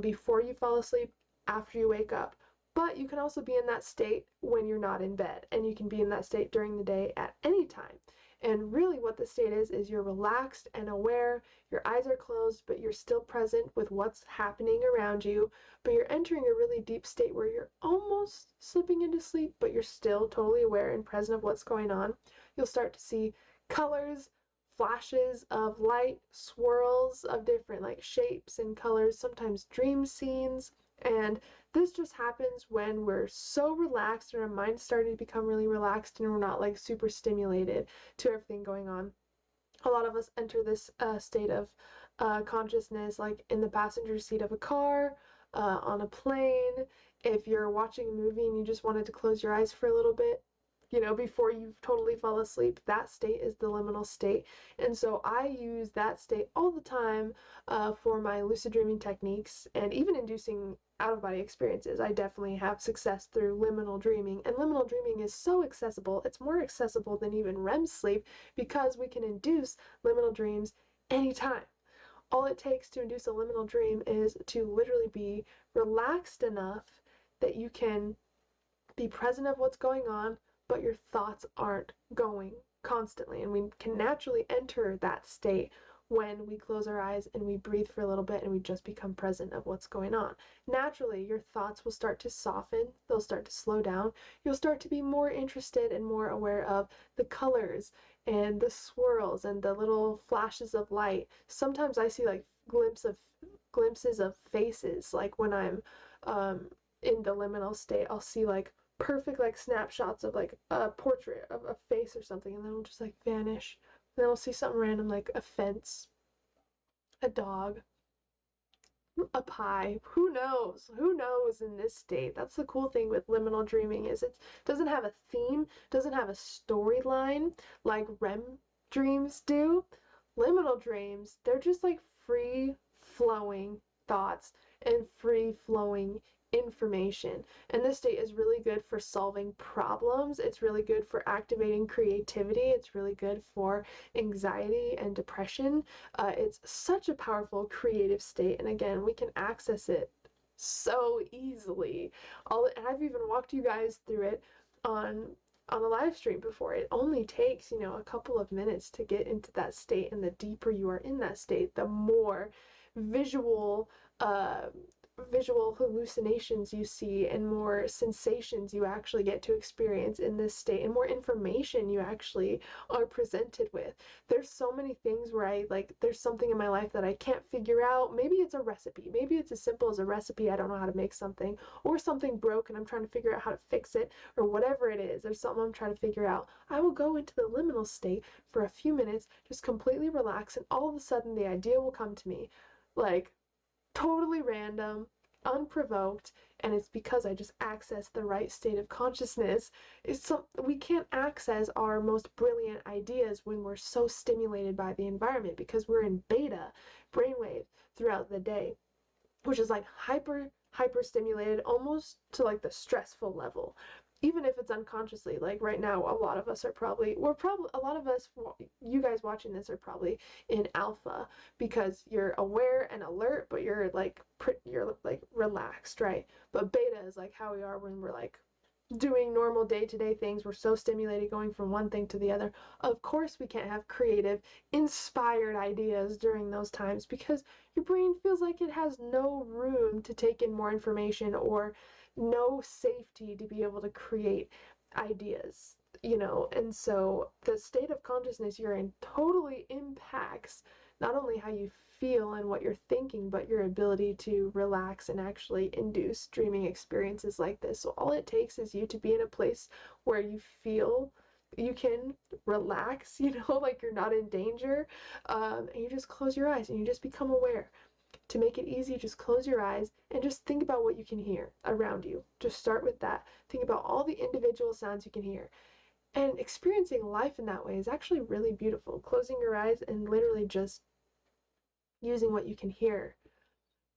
before you fall asleep, after you wake up. But you can also be in that state when you're not in bed, and you can be in that state during the day at any time. And really what the state is you're relaxed and aware, your eyes are closed, but you're still present with what's happening around you, but you're entering a really deep state where you're almost slipping into sleep, but you're still totally aware and present of what's going on. You'll start to see colors, flashes of light, swirls of different like shapes and colors, sometimes dream scenes, and this just happens when we're so relaxed and our mind's starting to become really relaxed and we're not like super stimulated to everything going on. A lot of us enter this state of consciousness like in the passenger seat of a car, on a plane, if you're watching a movie and you just wanted to close your eyes for a little bit, you know, before you totally fall asleep. That state is the liminal state. And so I use that state all the time for my lucid dreaming techniques, and even inducing out-of-body experiences. I definitely have success through liminal dreaming, and liminal dreaming is so accessible. It's more accessible than even REM sleep because we can induce liminal dreams anytime. All it takes to induce a liminal dream is to literally be relaxed enough that you can be present of what's going on, but your thoughts aren't going constantly. And we can naturally enter that state when we close our eyes and we breathe for a little bit and we just become present of what's going on. Naturally, your thoughts will start to soften, they'll start to slow down, you'll start to be more interested and more aware of the colors and the swirls and the little flashes of light. Sometimes I see like glimpses of faces, like when I'm in the liminal state, I'll see like perfect like snapshots of like a portrait of a face or something, and then it'll just like vanish. And then I'll see something random like a fence, a dog, a pie. Who knows? Who knows in this state? That's the cool thing with liminal dreaming, is it doesn't have a theme, doesn't have a storyline like REM dreams do, Liminal dreams, they're just like free-flowing thoughts and free-flowing information. And this state is really good for solving problems. It's really good for activating creativity. It's really good for anxiety and depression. It's such a powerful creative state. And again, we can access it so easily. And I've even walked you guys through it on a live stream before. It only takes, you know, a couple of minutes to get into that state, and the deeper you are in that state, the more visual hallucinations you see, and more sensations you actually get to experience in this state, and more information you actually are presented with. There's so many things where there's something in my life that I can't figure out. Maybe it's a recipe. Maybe it's as simple as a recipe. I don't know how to make something, or something broke and I'm trying to figure out how to fix it, or whatever it is. There's something I'm trying to figure out. I will go into the liminal state for a few minutes, just completely relax, and all of a sudden the idea will come to me, like, totally random, unprovoked, and it's because I just accessed the right state of consciousness. We can't access our most brilliant ideas when we're so stimulated by the environment, because we're in beta brainwave throughout the day, which is like hyper stimulated, almost to like the stressful level. Even if it's unconsciously, like right now, a lot of us are probably, a lot of us, you guys watching this are probably in alpha, because you're aware and alert, but you're like relaxed, right? But beta is like how we are when we're like doing normal day-to-day things. We're so stimulated going from one thing to the other. Of course we can't have creative, inspired ideas during those times, because your brain feels like it has no room to take in more information, or no safety to be able to create ideas, you know. And so the state of consciousness you're in totally impacts not only how you feel and what you're thinking, but your ability to relax and actually induce dreaming experiences like this. So all it takes is you to be in a place where you feel you can relax, you know, like you're not in danger, and you just close your eyes and you just become aware. To make it easy, just close your eyes and just think about what you can hear around you. Just start with that. Think about all the individual sounds you can hear. And experiencing life in that way is actually really beautiful. Closing your eyes and literally just using what you can hear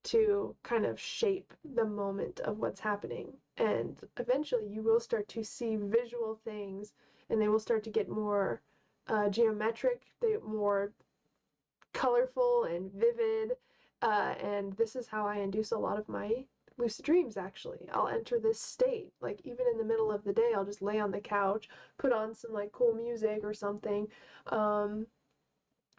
to kind of shape the moment of what's happening. And eventually you will start to see visual things, and they will start to get more geometric, more colorful and vivid. And this is how I induce a lot of my lucid dreams, actually. I'll enter this state, like even in the middle of the day, I'll just lay on the couch, put on some like cool music or something. And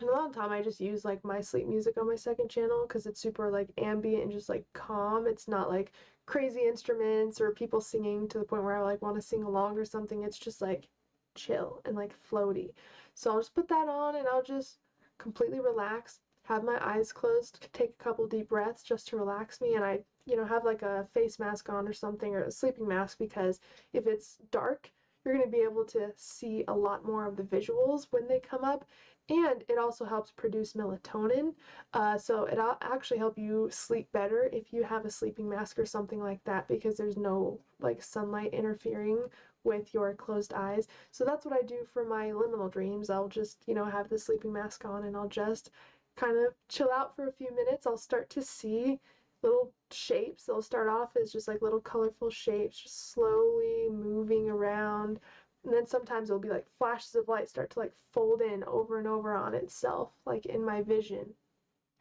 a lot of the time I just use like my sleep music on my second channel, because it's super like ambient and just like calm. It's not like crazy instruments or people singing to the point where I like want to sing along or something. It's just like chill and like floaty. So I'll just put that on and I'll just completely relax, have my eyes closed, take a couple deep breaths just to relax me, and I, you know, have like a face mask on or something, or a sleeping mask, because if it's dark, you're going to be able to see a lot more of the visuals when they come up. And it also helps produce melatonin, so it'll actually help you sleep better if you have a sleeping mask or something like that, because there's no like sunlight interfering with your closed eyes. So that's what I do for my liminal dreams. I'll just, you know, have the sleeping mask on and I'll just kind of chill out for a few minutes. I'll start to see little shapes. They'll start off as just like little colorful shapes, just slowly moving around. And then sometimes it'll be like flashes of light start to like fold in over and over on itself, like in my vision.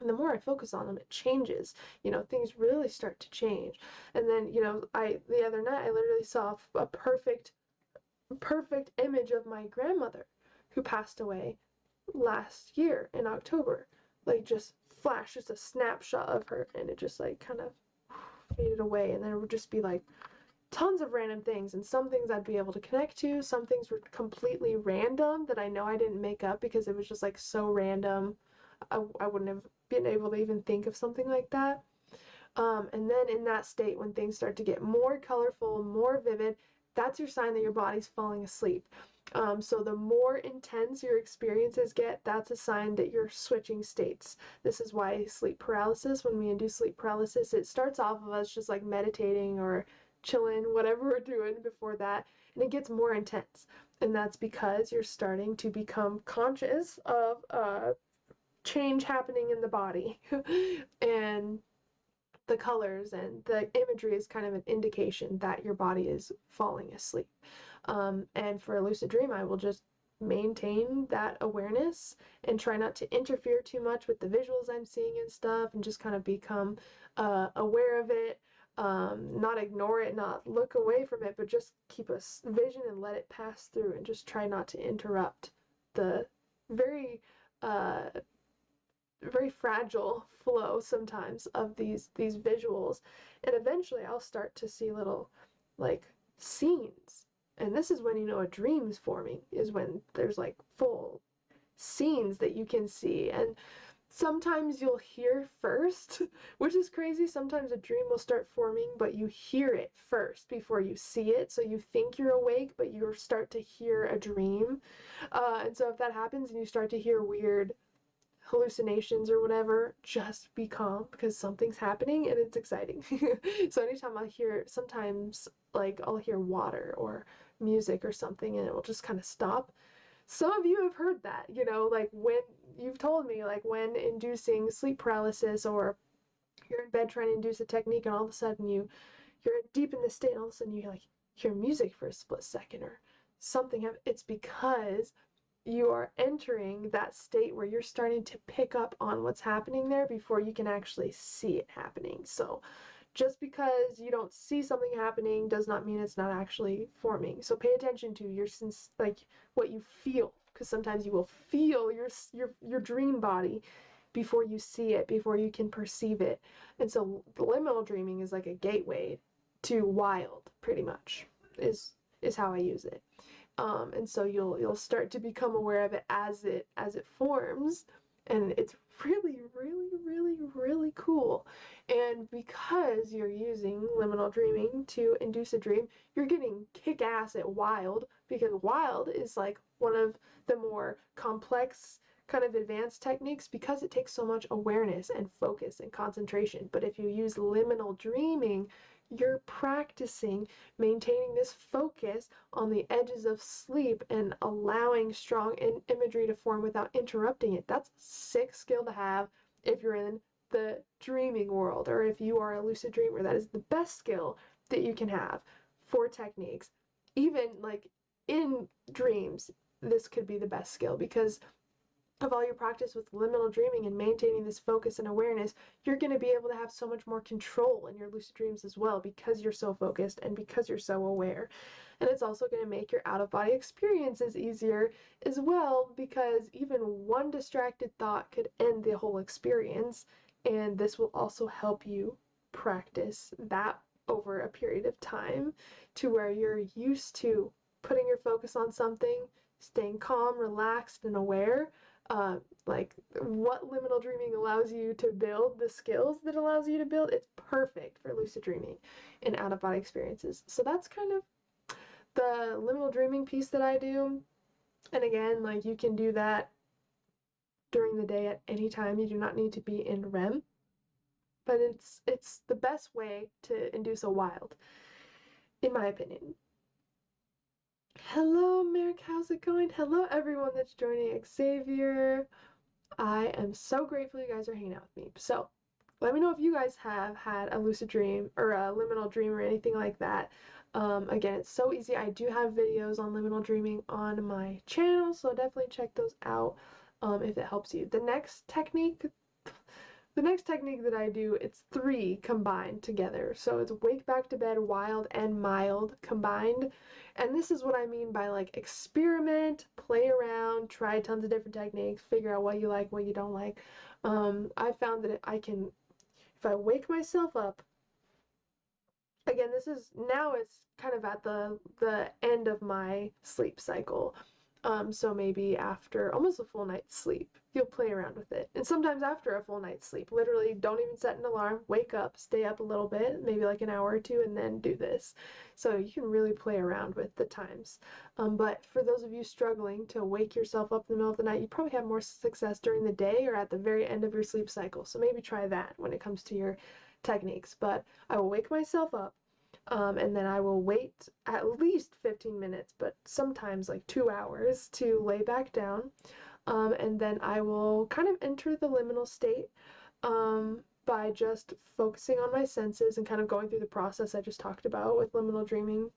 And the more I focus on them, it changes. You know, things really start to change. And then, you know, the other night I literally saw a perfect image of my grandmother, who passed away last year in October. Like just flash, just a snapshot of her, and it just like kind of faded away. And then it would just be like tons of random things, and some things I'd be able to connect to, some things were completely random that I know I didn't make up, because it was just like so random. I wouldn't have been able to even think of something like that. And then in that state, when things start to get more colorful, more vivid, that's your sign that your body's falling asleep. So the more intense your experiences get, that's a sign that you're switching states. This is why sleep paralysis, when we induce sleep paralysis, it starts off of us just like meditating or chilling, whatever we're doing before that, and it gets more intense. And that's because you're starting to become conscious of change happening in the body. And the colors and the imagery is kind of an indication that your body is falling asleep. And for a lucid dream, I will just maintain that awareness and try not to interfere too much with the visuals I'm seeing and stuff, and just kind of become aware of it, not ignore it, not look away from it, but just keep a vision and let it pass through, and just try not to interrupt the very very fragile flow sometimes of these visuals. And eventually I'll start to see little like scenes, and this is when you know a dream's forming, is when there's like full scenes that you can see. And sometimes you'll hear first, which is crazy. Sometimes a dream will start forming, but you hear it first before you see it. So you think you're awake, but you start to hear a dream. And so if that happens and you start to hear weird hallucinations or whatever, just be calm, because something's happening and it's exciting. So anytime I hear, sometimes like I'll hear water or music or something, and it will just kind of stop. Some of you have heard that, you know, like when you've told me, like when inducing sleep paralysis, or you're in bed trying to induce a technique, and all of a sudden you're deep in the state, and all of a sudden you like hear music for a split second or something. It's because you are entering that state where you're starting to pick up on what's happening there before you can actually see it happening. So just because you don't see something happening does not mean it's not actually forming. So pay attention to your like what you feel, because sometimes you will feel your dream body before you see it, before you can perceive it. And so the liminal dreaming is like a gateway to wild, pretty much, is how I use it. And so you'll start to become aware of it as it forms, and it's really, really, really, really cool. And because you're using liminal dreaming to induce a dream, you're getting kick-ass at wild, because wild is like one of the more complex kind of advanced techniques, because it takes so much awareness and focus and concentration. But if you use liminal dreaming, you're practicing maintaining this focus on the edges of sleep and allowing strong imagery to form without interrupting it. That's a sick skill to have if you're in the dreaming world, or if you are a lucid dreamer. That is the best skill that you can have for techniques. Even like in dreams, this could be the best skill, because of all your practice with liminal dreaming and maintaining this focus and awareness, you're going to be able to have so much more control in your lucid dreams as well, because you're so focused and because you're so aware. And it's also going to make your out-of-body experiences easier as well, because even one distracted thought could end the whole experience. And this will also help you practice that over a period of time, to where you're used to putting your focus on something, staying calm, relaxed, and aware. Like what liminal dreaming allows you to build, the skills that allows you to build, it's perfect for lucid dreaming and out-of-body experiences. So that's kind of the liminal dreaming piece that I do. And again, like you can do that during the day at any time. You do not need to be in REM, but it's the best way to induce a wild, in my opinion. Hello, Merrick, how's it going? Hello, everyone that's joining. Xavier, I am so grateful you guys are hanging out with me. So let me know if you guys have had a lucid dream or a liminal dream or anything like that. Again, it's so easy. I do have videos on liminal dreaming on my channel, so definitely check those out if it helps you. The next technique that I do, it's 3 combined together. So it's wake back to bed, wild, and mild combined. And this is what I mean by like experiment, play around, try tons of different techniques, figure out what you like, what you don't like. I found that I can, if I wake myself up, again, this is, now it's kind of at the end of my sleep cycle. So maybe after almost a full night's sleep, you'll play around with it. And sometimes after a full night's sleep, literally don't even set an alarm, wake up, stay up a little bit, maybe like an hour or 2, and then do this. So you can really play around with the times. But for those of you struggling to wake yourself up in the middle of the night, you probably have more success during the day or at the very end of your sleep cycle. So maybe try that when it comes to your techniques. But I will wake myself up. And then I will wait at least 15 minutes, but sometimes like 2 hours to lay back down. and then I will kind of enter the liminal state by just focusing on my senses and kind of going through the process I just talked about with liminal dreaming.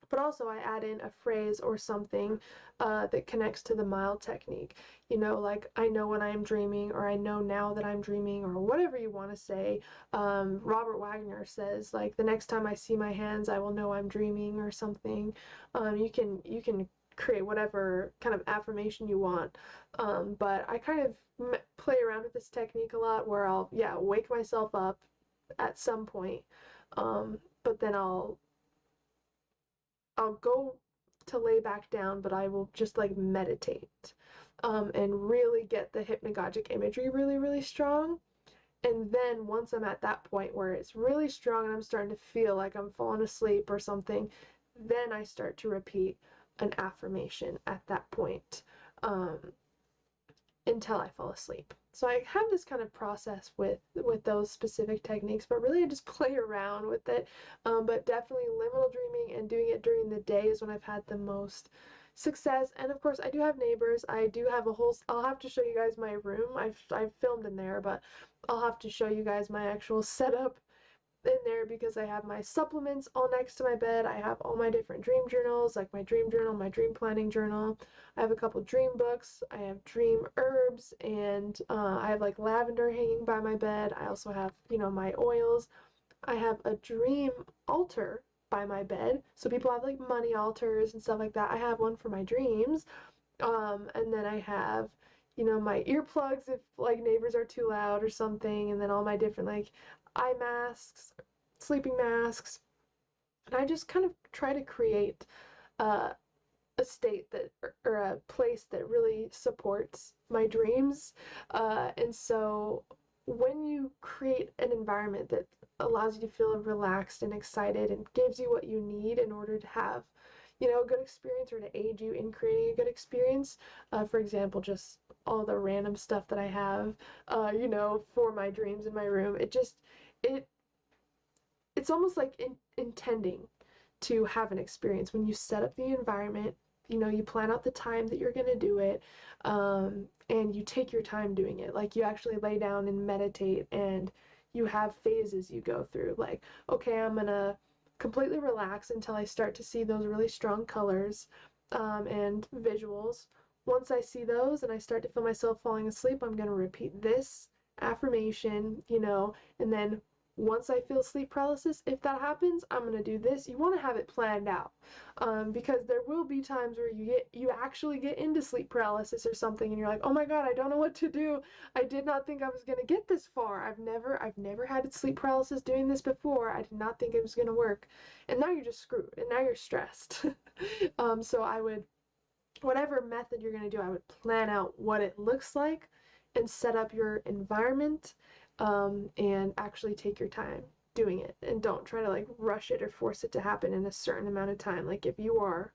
But also I add in a phrase or something that connects to the mild technique. You know, like, I know when I am dreaming, or I know now that I'm dreaming, or whatever you want to say. Robert Wagner says, like, the next time I see my hands, I will know I'm dreaming, or something. You can create whatever kind of affirmation you want. But I kind of play around with this technique a lot, where I'll, wake myself up at some point, but then I'll go to lay back down, but I will just like meditate, and really get the hypnagogic imagery really, really strong. And then once I'm at that point where it's really strong and I'm starting to feel like I'm falling asleep or something, then I start to repeat an affirmation at that point, until I fall asleep. So I have this kind of process with those specific techniques, but really I just play around with it. But definitely liminal dreaming and doing it during the day is when I've had the most success. And of course I do have neighbors. I do have a whole, I'll have to show you guys my room. I've filmed in there, but I'll have to show you guys my actual setup in there, because I have my supplements all next to my bed. I have all my different dream journals, like my dream journal, my dream planning journal. I have a couple dream books. I have dream herbs, and I have like lavender hanging by my bed. I also have, you know, my oils. I have a dream altar by my bed. So people have like money altars and stuff like that. I have one for my dreams. And then I have, you know, my earplugs if like neighbors are too loud or something, and then all my different like eye masks, sleeping masks. And I just kind of try to create a state that, or a place that really supports my dreams. And so when you create an environment that allows you to feel relaxed and excited and gives you what you need in order to have, you know, a good experience, or to aid you in creating a good experience. For example, just all the random stuff that I have, you know, for my dreams in my room. It's almost like intending to have an experience. When you set up the environment, you know, you plan out the time that you're going to do it, and you take your time doing it. Like, you actually lay down and meditate, and you have phases you go through. Like, okay, I'm going to completely relax until I start to see those really strong colors and visuals. Once I see those and I start to feel myself falling asleep, I'm going to repeat this affirmation, you know, and then once I feel sleep paralysis, if that happens, I'm going to do this. You want to have it planned out, because there will be times where you actually get into sleep paralysis or something, and you're like, oh my god, I don't know what to do. I did not think I was going to get this far. I've never had sleep paralysis doing this before. I did not think it was going to work. And now you're just screwed, and now you're stressed. So I would, whatever method you're going to do, I would plan out what it looks like and set up your environment, and actually take your time doing it, and don't try to like rush it or force it to happen in a certain amount of time. Like, if you are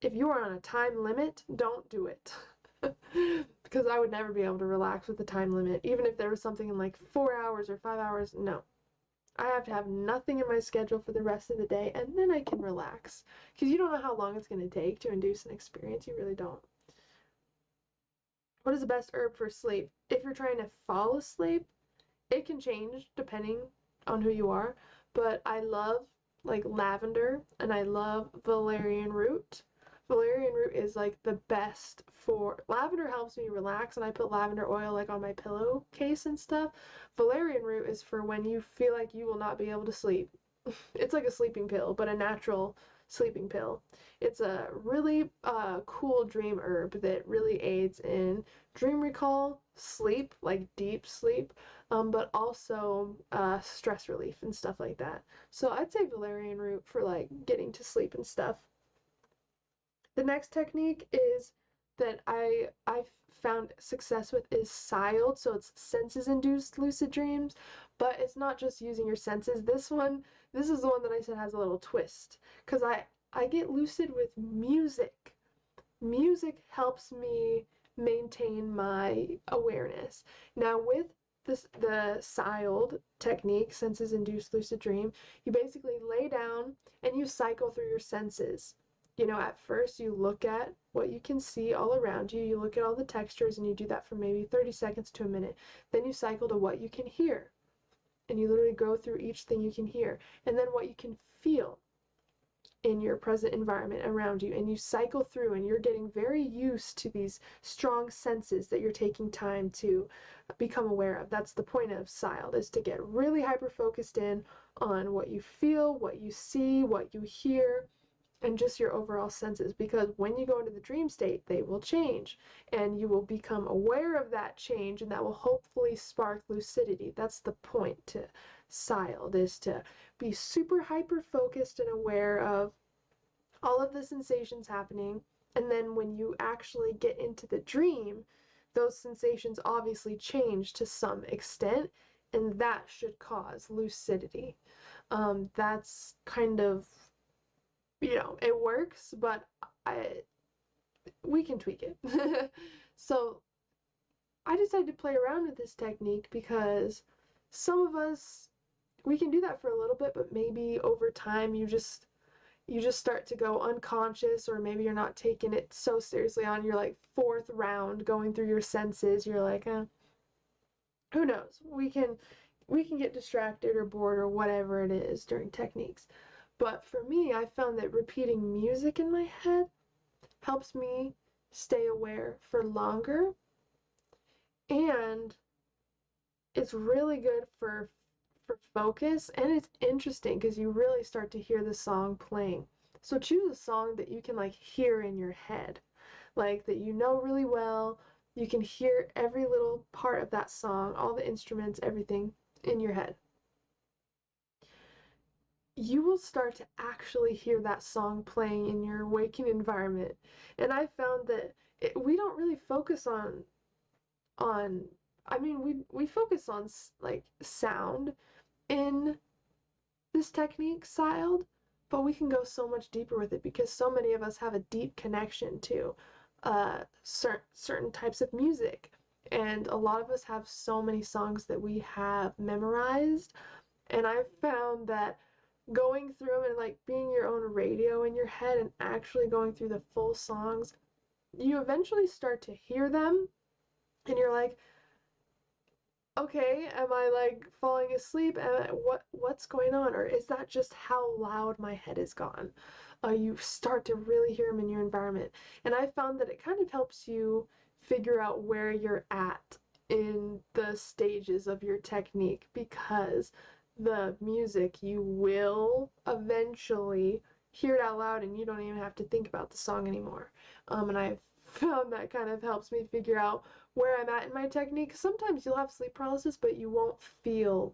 on a time limit, don't do it. Because I would never be able to relax with the time limit, even if there was something in like 4 hours or 5 hours. No, I have to have nothing in my schedule for the rest of the day, and then I can relax, because you don't know how long it's going to take to induce an experience. You really don't. What is the best herb for sleep? If you're trying to fall asleep, it can change depending on who you are, but I love like lavender, and I love valerian root. Valerian root is like the best for, lavender helps me relax, and I put lavender oil like on my pillowcase and stuff. Valerian root is for when you feel like you will not be able to sleep. It's like a sleeping pill, but a natural sleeping pill. It's a really cool dream herb that really aids in dream recall, sleep, like deep sleep, but also stress relief and stuff like that. So I'd say valerian root for like getting to sleep and stuff. The next technique is that I've found success with is 𝑠ILD, so it's senses-induced lucid dreams, but it's not just using your senses. This is the one that I said has a little twist, because I get lucid with music. Music helps me maintain my awareness. Now with the 𝑠ILD technique, senses-induced lucid dream, you basically lay down and you cycle through your senses. You know, at first you look at what you can see all around you, you look at all the textures, and you do that for maybe 30 seconds to a minute. Then you cycle to what you can hear, and you literally go through each thing you can hear, and then what you can feel in your present environment around you, and you cycle through, and you're getting very used to these strong senses that you're taking time to become aware of. That's the point of 𝒖𝒓, is to get really hyper focused in on what you feel, what you see, what you hear, and just your overall senses, because when you go into the dream state, they will change, and you will become aware of that change, and that will hopefully spark lucidity. That's the point to 𝒖𝒓, is to be super hyper focused and aware of all of the sensations happening, and then when you actually get into the dream, those sensations obviously change to some extent, and that should cause lucidity. That's kind of, you know, it works, but we can tweak it. So I decided to play around with this technique because some of us, we can do that for a little bit, but maybe over time you just start to go unconscious, or maybe you're not taking it so seriously on your like 4th round going through your senses. You're like, who knows? We can get distracted or bored or whatever it is during techniques. But for me, I found that repeating music in my head helps me stay aware for longer, and it's really good for focus, and it's interesting because you really start to hear the song playing. So choose a song that you can like hear in your head, like that you know really well. You can hear every little part of that song, all the instruments, everything in your head. You will start to actually hear that song playing in your waking environment. And I found that we don't really focus on I mean, we focus on like sound in this technique, 𝒖𝒓, but we can go so much deeper with it because so many of us have a deep connection to certain types of music, and a lot of us have so many songs that we have memorized. And I've found that going through them and like being your own radio in your head and actually going through the full songs, you eventually start to hear them, and you're like, okay, am I like falling asleep? What's going on? Or is that just how loud my head has gone? You start to really hear them in your environment. And I found that it kind of helps you figure out where you're at in the stages of your technique, because the music, you will eventually hear it out loud and you don't even have to think about the song anymore. And I've found that kind of helps me figure out where I'm at in my technique. Sometimes you'll have sleep paralysis, but you won't feel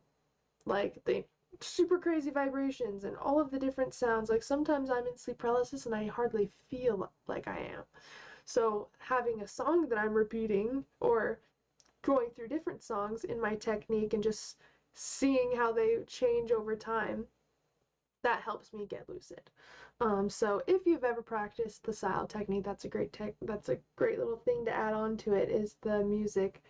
like the super crazy vibrations and all of the different sounds. Like sometimes I'm in sleep paralysis and I hardly feel like I am. So having a song that I'm repeating, or going through different songs in my technique and just seeing how they change over time, that helps me get lucid. So if you've ever practiced the 𝒖𝒓 technique, that's a great little thing to add on to it, is the music.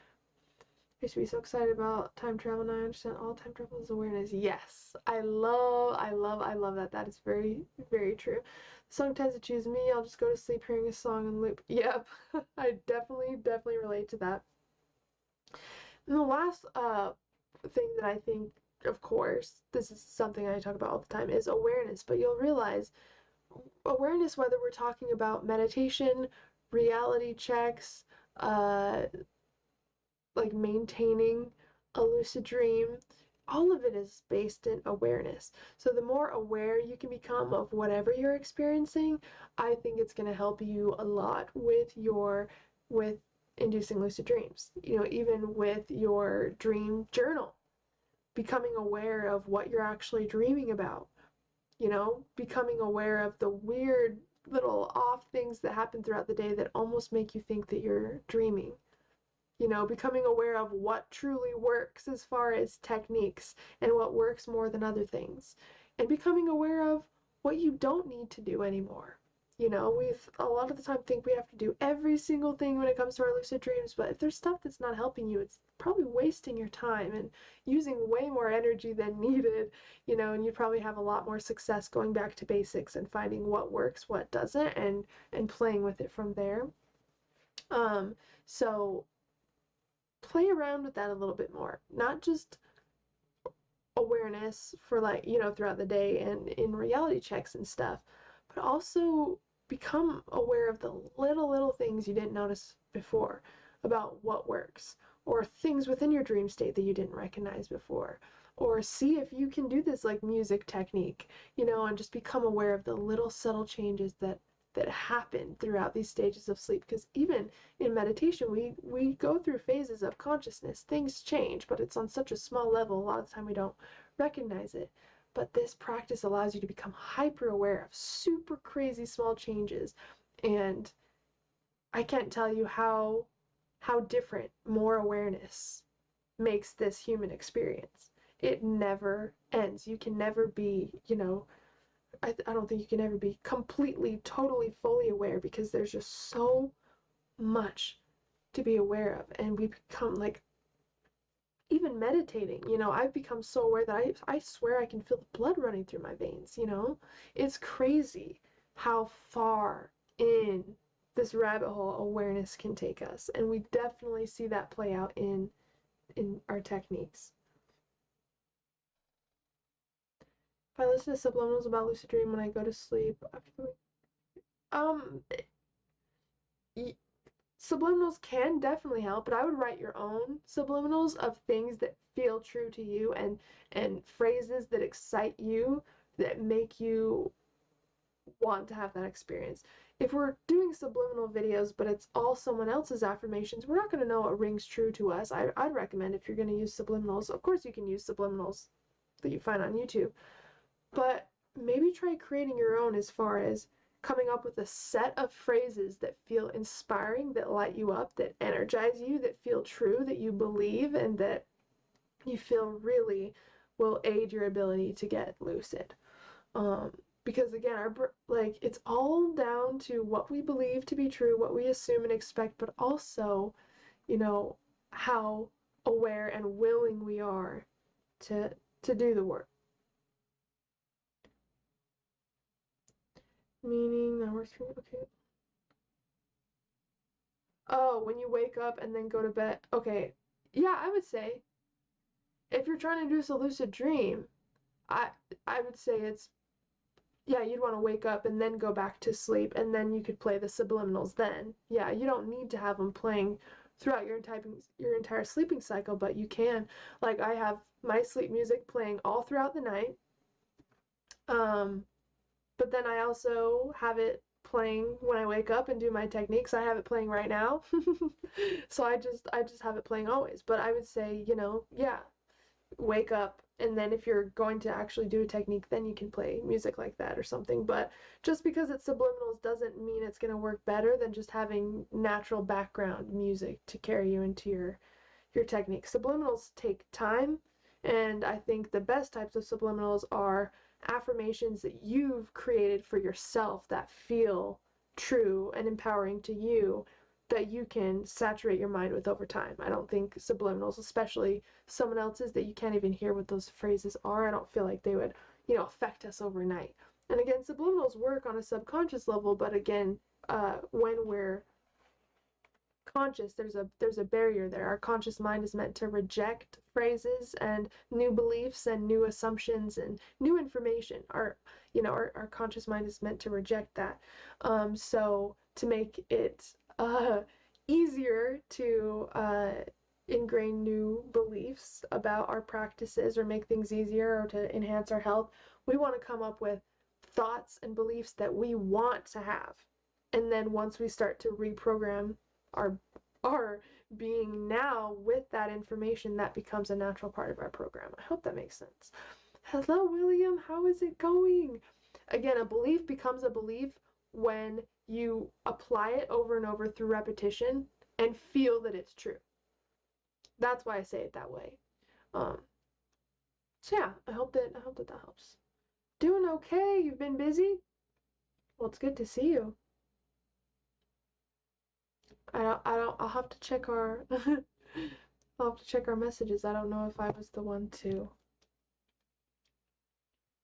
I used to be so excited about time travel, and I understand all time travel is awareness. Yes, I love that. That is very, very true. The song tends to choose me. I'll just go to sleep hearing a song and loop. Yep, I definitely relate to that. And the last thing that I think, of course, this is something I talk about all the time, is awareness. But you'll realize awareness, whether we're talking about meditation, reality checks, like maintaining a lucid dream, all of it is based in awareness. So the more aware you can become of whatever you're experiencing, I think it's going to help you a lot with inducing lucid dreams. You know, even with your dream journal, becoming aware of what you're actually dreaming about. You know, becoming aware of the weird little off things that happen throughout the day that almost make you think that you're dreaming. You know, becoming aware of what truly works as far as techniques and what works more than other things. And becoming aware of what you don't need to do anymore. You know, we've a lot of the time think we have to do every single thing when it comes to our lucid dreams, but if there's stuff that's not helping you, it's probably wasting your time and using way more energy than needed, you know, and you'd probably have a lot more success going back to basics and finding what works, what doesn't, and playing with it from there. So play around with that a little bit more, not just awareness for, like, you know, throughout the day and in reality checks and stuff, but also become aware of the little things you didn't notice before about what works, or things within your dream state that you didn't recognize before, or see if you can do this like music technique, you know, and just become aware of the little subtle changes that happen throughout these stages of sleep. Because even in meditation, we go through phases of consciousness. Things change, but it's on such a small level. A lot of the time we don't recognize it. But this practice allows you to become hyper aware of super crazy small changes. And I can't tell you how different more awareness makes this human experience. It never ends. You can never be, you know, I don't think you can ever be completely, totally, fully aware, because there's just so much to be aware of. And we become like, even meditating, you know, I've become so aware that I swear I can feel the blood running through my veins, you know? It's crazy how far in this rabbit hole awareness can take us. And we definitely see that play out in our techniques. If I listen to subliminals about lucid dream when I go to sleep, subliminals can definitely help, but I would write your own subliminals of things that feel true to you, and phrases that excite you, that make you want to have that experience. If we're doing subliminal videos, but it's all someone else's affirmations, we're not going to know what rings true to us. I'd recommend, if you're going to use subliminals, of course you can use subliminals that you find on YouTube, but maybe try creating your own, as far as coming up with a set of phrases that feel inspiring, that light you up, that energize you, that feel true, that you believe, and that you feel really will aid your ability to get lucid. Because again, it's all down to what we believe to be true, what we assume and expect, but also, you know, how aware and willing we are to do the work. Meaning that works for me. Okay. Oh, when you wake up and then go to bed. Okay. Yeah, I would say if you're trying to induce a lucid dream, I would say it's, yeah, you'd want to wake up and then go back to sleep, and then you could play the subliminals then. Yeah, you don't need to have them playing throughout your entire sleeping cycle, but you can. Like, I have my sleep music playing all throughout the night. But then I also have it playing when I wake up and do my techniques. I have it playing right now. So I just have it playing always. But I would say, you know, yeah, wake up, and then if you're going to actually do a technique, then you can play music like that or something. But just because it's subliminals doesn't mean it's going to work better than just having natural background music to carry you into your technique. Subliminals take time, and I think the best types of subliminals are affirmations that you've created for yourself that feel true and empowering to you, that you can saturate your mind with over time. I don't think subliminals, especially someone else's that you can't even hear what those phrases are, I don't feel like they would, you know, affect us overnight. And again, subliminals work on a subconscious level, but again, when we're conscious, there's a barrier there. Our conscious mind is meant to reject phrases and new beliefs and new assumptions and new information. Our conscious mind is meant to reject that. So to make it easier to ingrain new beliefs about our practices, or make things easier, or to enhance our health, we want to come up with thoughts and beliefs that we want to have. And then once we start to reprogram our being now with that information, that becomes a natural part of our program. I hope that makes sense. Hello, William. How is it going? Again, a belief becomes a belief when you apply it over and over through repetition and feel that it's true. That's why I say it that way. So yeah, I hope that helps. Doing okay? You've been busy? Okay. Yeah, I would say if you're trying to induce a lucid dream when I go to sleep, I would write your own subliminals of things that feel true to you, that make you want to have that experience. Doing okay? You've been busy? Well, it's good to see you. I'll have to check our, I'll have to check our messages. I don't know if I was the one to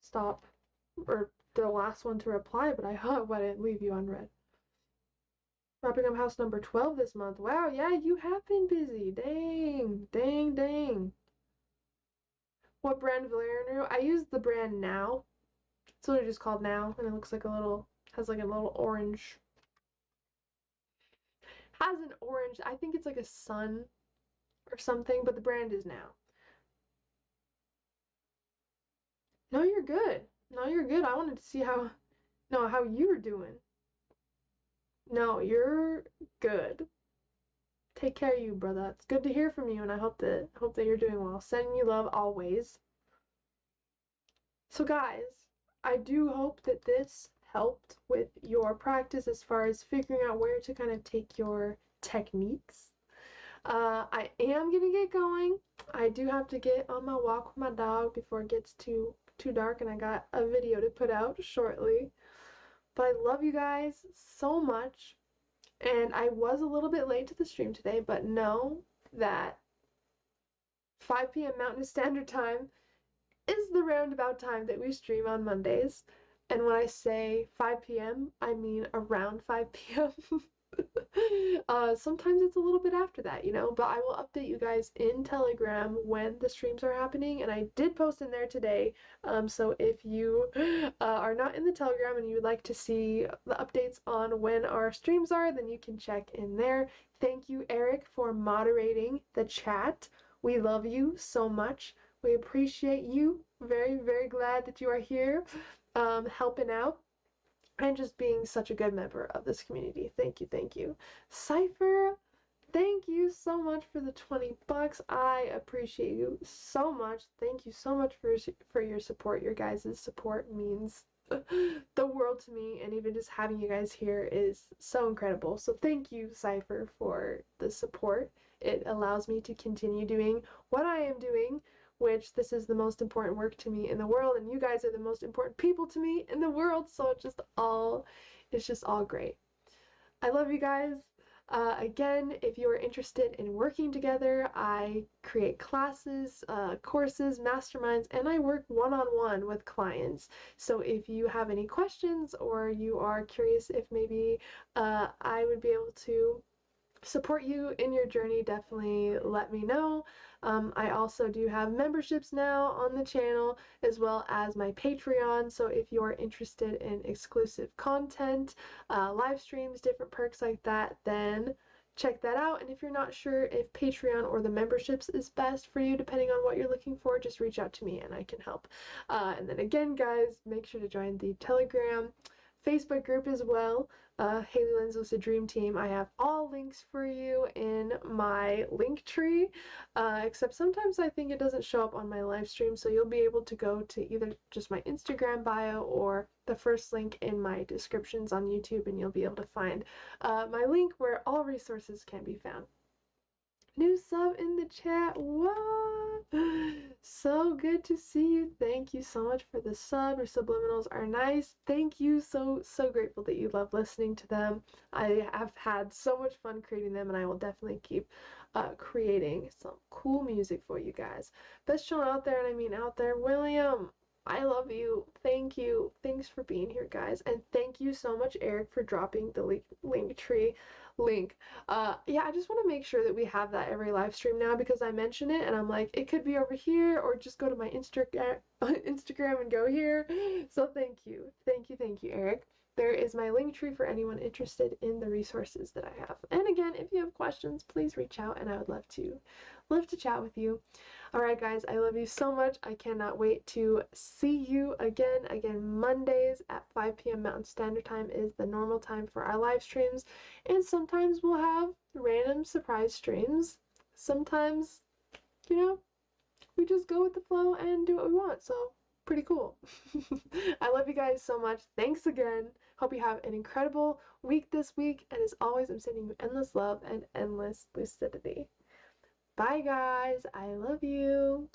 stop, or the last one to reply, but I hope I didn't leave you unread. Wrapping up house number 12 this month. Wow, yeah, you have been busy. Dang, dang, dang. What brand of valerian? I use the brand Now. It's literally just called Now, and it looks like a little, has like a little orange. Has an orange, I think it's like a sun or something, but the brand is Now. No, you're good. No, you're good. I wanted to see how you were doing. No, you're good. Take care of you, brother. It's good to hear from you, and I hope that you're doing well. Sending you love always. So guys, I do hope that this helped with your practice as far as figuring out where to kind of take your techniques. I am gonna get going. I do have to get on my walk with my dog before it gets too dark, and I got a video to put out shortly. But I love you guys so much, and I was a little bit late to the stream today, but know that 5 p.m. Mountain Standard Time is the roundabout time that we stream on Mondays. And when I say 5 p.m., I mean around 5 p.m. Sometimes it's a little bit after that, you know, but I will update you guys in Telegram when the streams are happening, and I did post in there today, so if you are not in the Telegram and you would like to see the updates on when our streams are, then you can check in there. Thank you, Eric, for moderating the chat. We love you so much. We appreciate you. Very, very glad that you are here, helping out and just being such a good member of this community. Thank you, thank you. Cypher, thank you so much for the 20 bucks. I appreciate you so much. Thank you so much for your support. Your guys' support means the world to me, and even just having you guys here is so incredible. So thank you, Cypher, for the support. It allows me to continue doing what I am doing, which this is the most important work to me in the world, and you guys are the most important people to me in the world, so it's just all great. I love you guys. Again, if you are interested in working together, I create classes, courses, masterminds, and I work one-on-one with clients. So if you have any questions, or you are curious if maybe I would be able to support you in your journey, definitely let me know. I also do have memberships now on the channel, as well as my Patreon, so if you're interested in exclusive content, live streams, different perks like that, then check that out. And if you're not sure if Patreon or the memberships is best for you, depending on what you're looking for, just reach out to me and I can help. And then again, guys, make sure to join the Telegram, Facebook group as well, Haylee Lynn's Lucid Dream Team. I have all links for you in my link tree, except sometimes I think it doesn't show up on my live stream, so you'll be able to go to either just my Instagram bio or the first link in my descriptions on YouTube, and you'll be able to find my link where all resources can be found. New sub in the chat. What? So good to see you. Thank you so much for the sub. Your subliminals are nice. Thank you. So grateful that you love listening to them. I have had so much fun creating them, and I will definitely keep creating some cool music for you guys. Best channel out there, and I mean out there. William, I love you. Thank you. Thanks for being here, guys. And thank you so much, Eric, for dropping the link tree link. Yeah, I just want to make sure that we have that every live stream now, because I mention it and I'm like, it could be over here, or just go to my Instagram and go here. So thank you, Eric. There is my link tree for anyone interested in the resources that I have. And again, if you have questions, please reach out, and I would love to chat with you. Alright guys, I love you so much. I cannot wait to see you again. Mondays at 5 p.m. Mountain Standard Time is the normal time for our live streams, and sometimes we'll have random surprise streams. Sometimes, you know, we just go with the flow and do what we want, so pretty cool. I love you guys so much. Thanks again. Hope you have an incredible week this week, and as always, I'm sending you endless love and endless lucidity. Bye guys, I love you.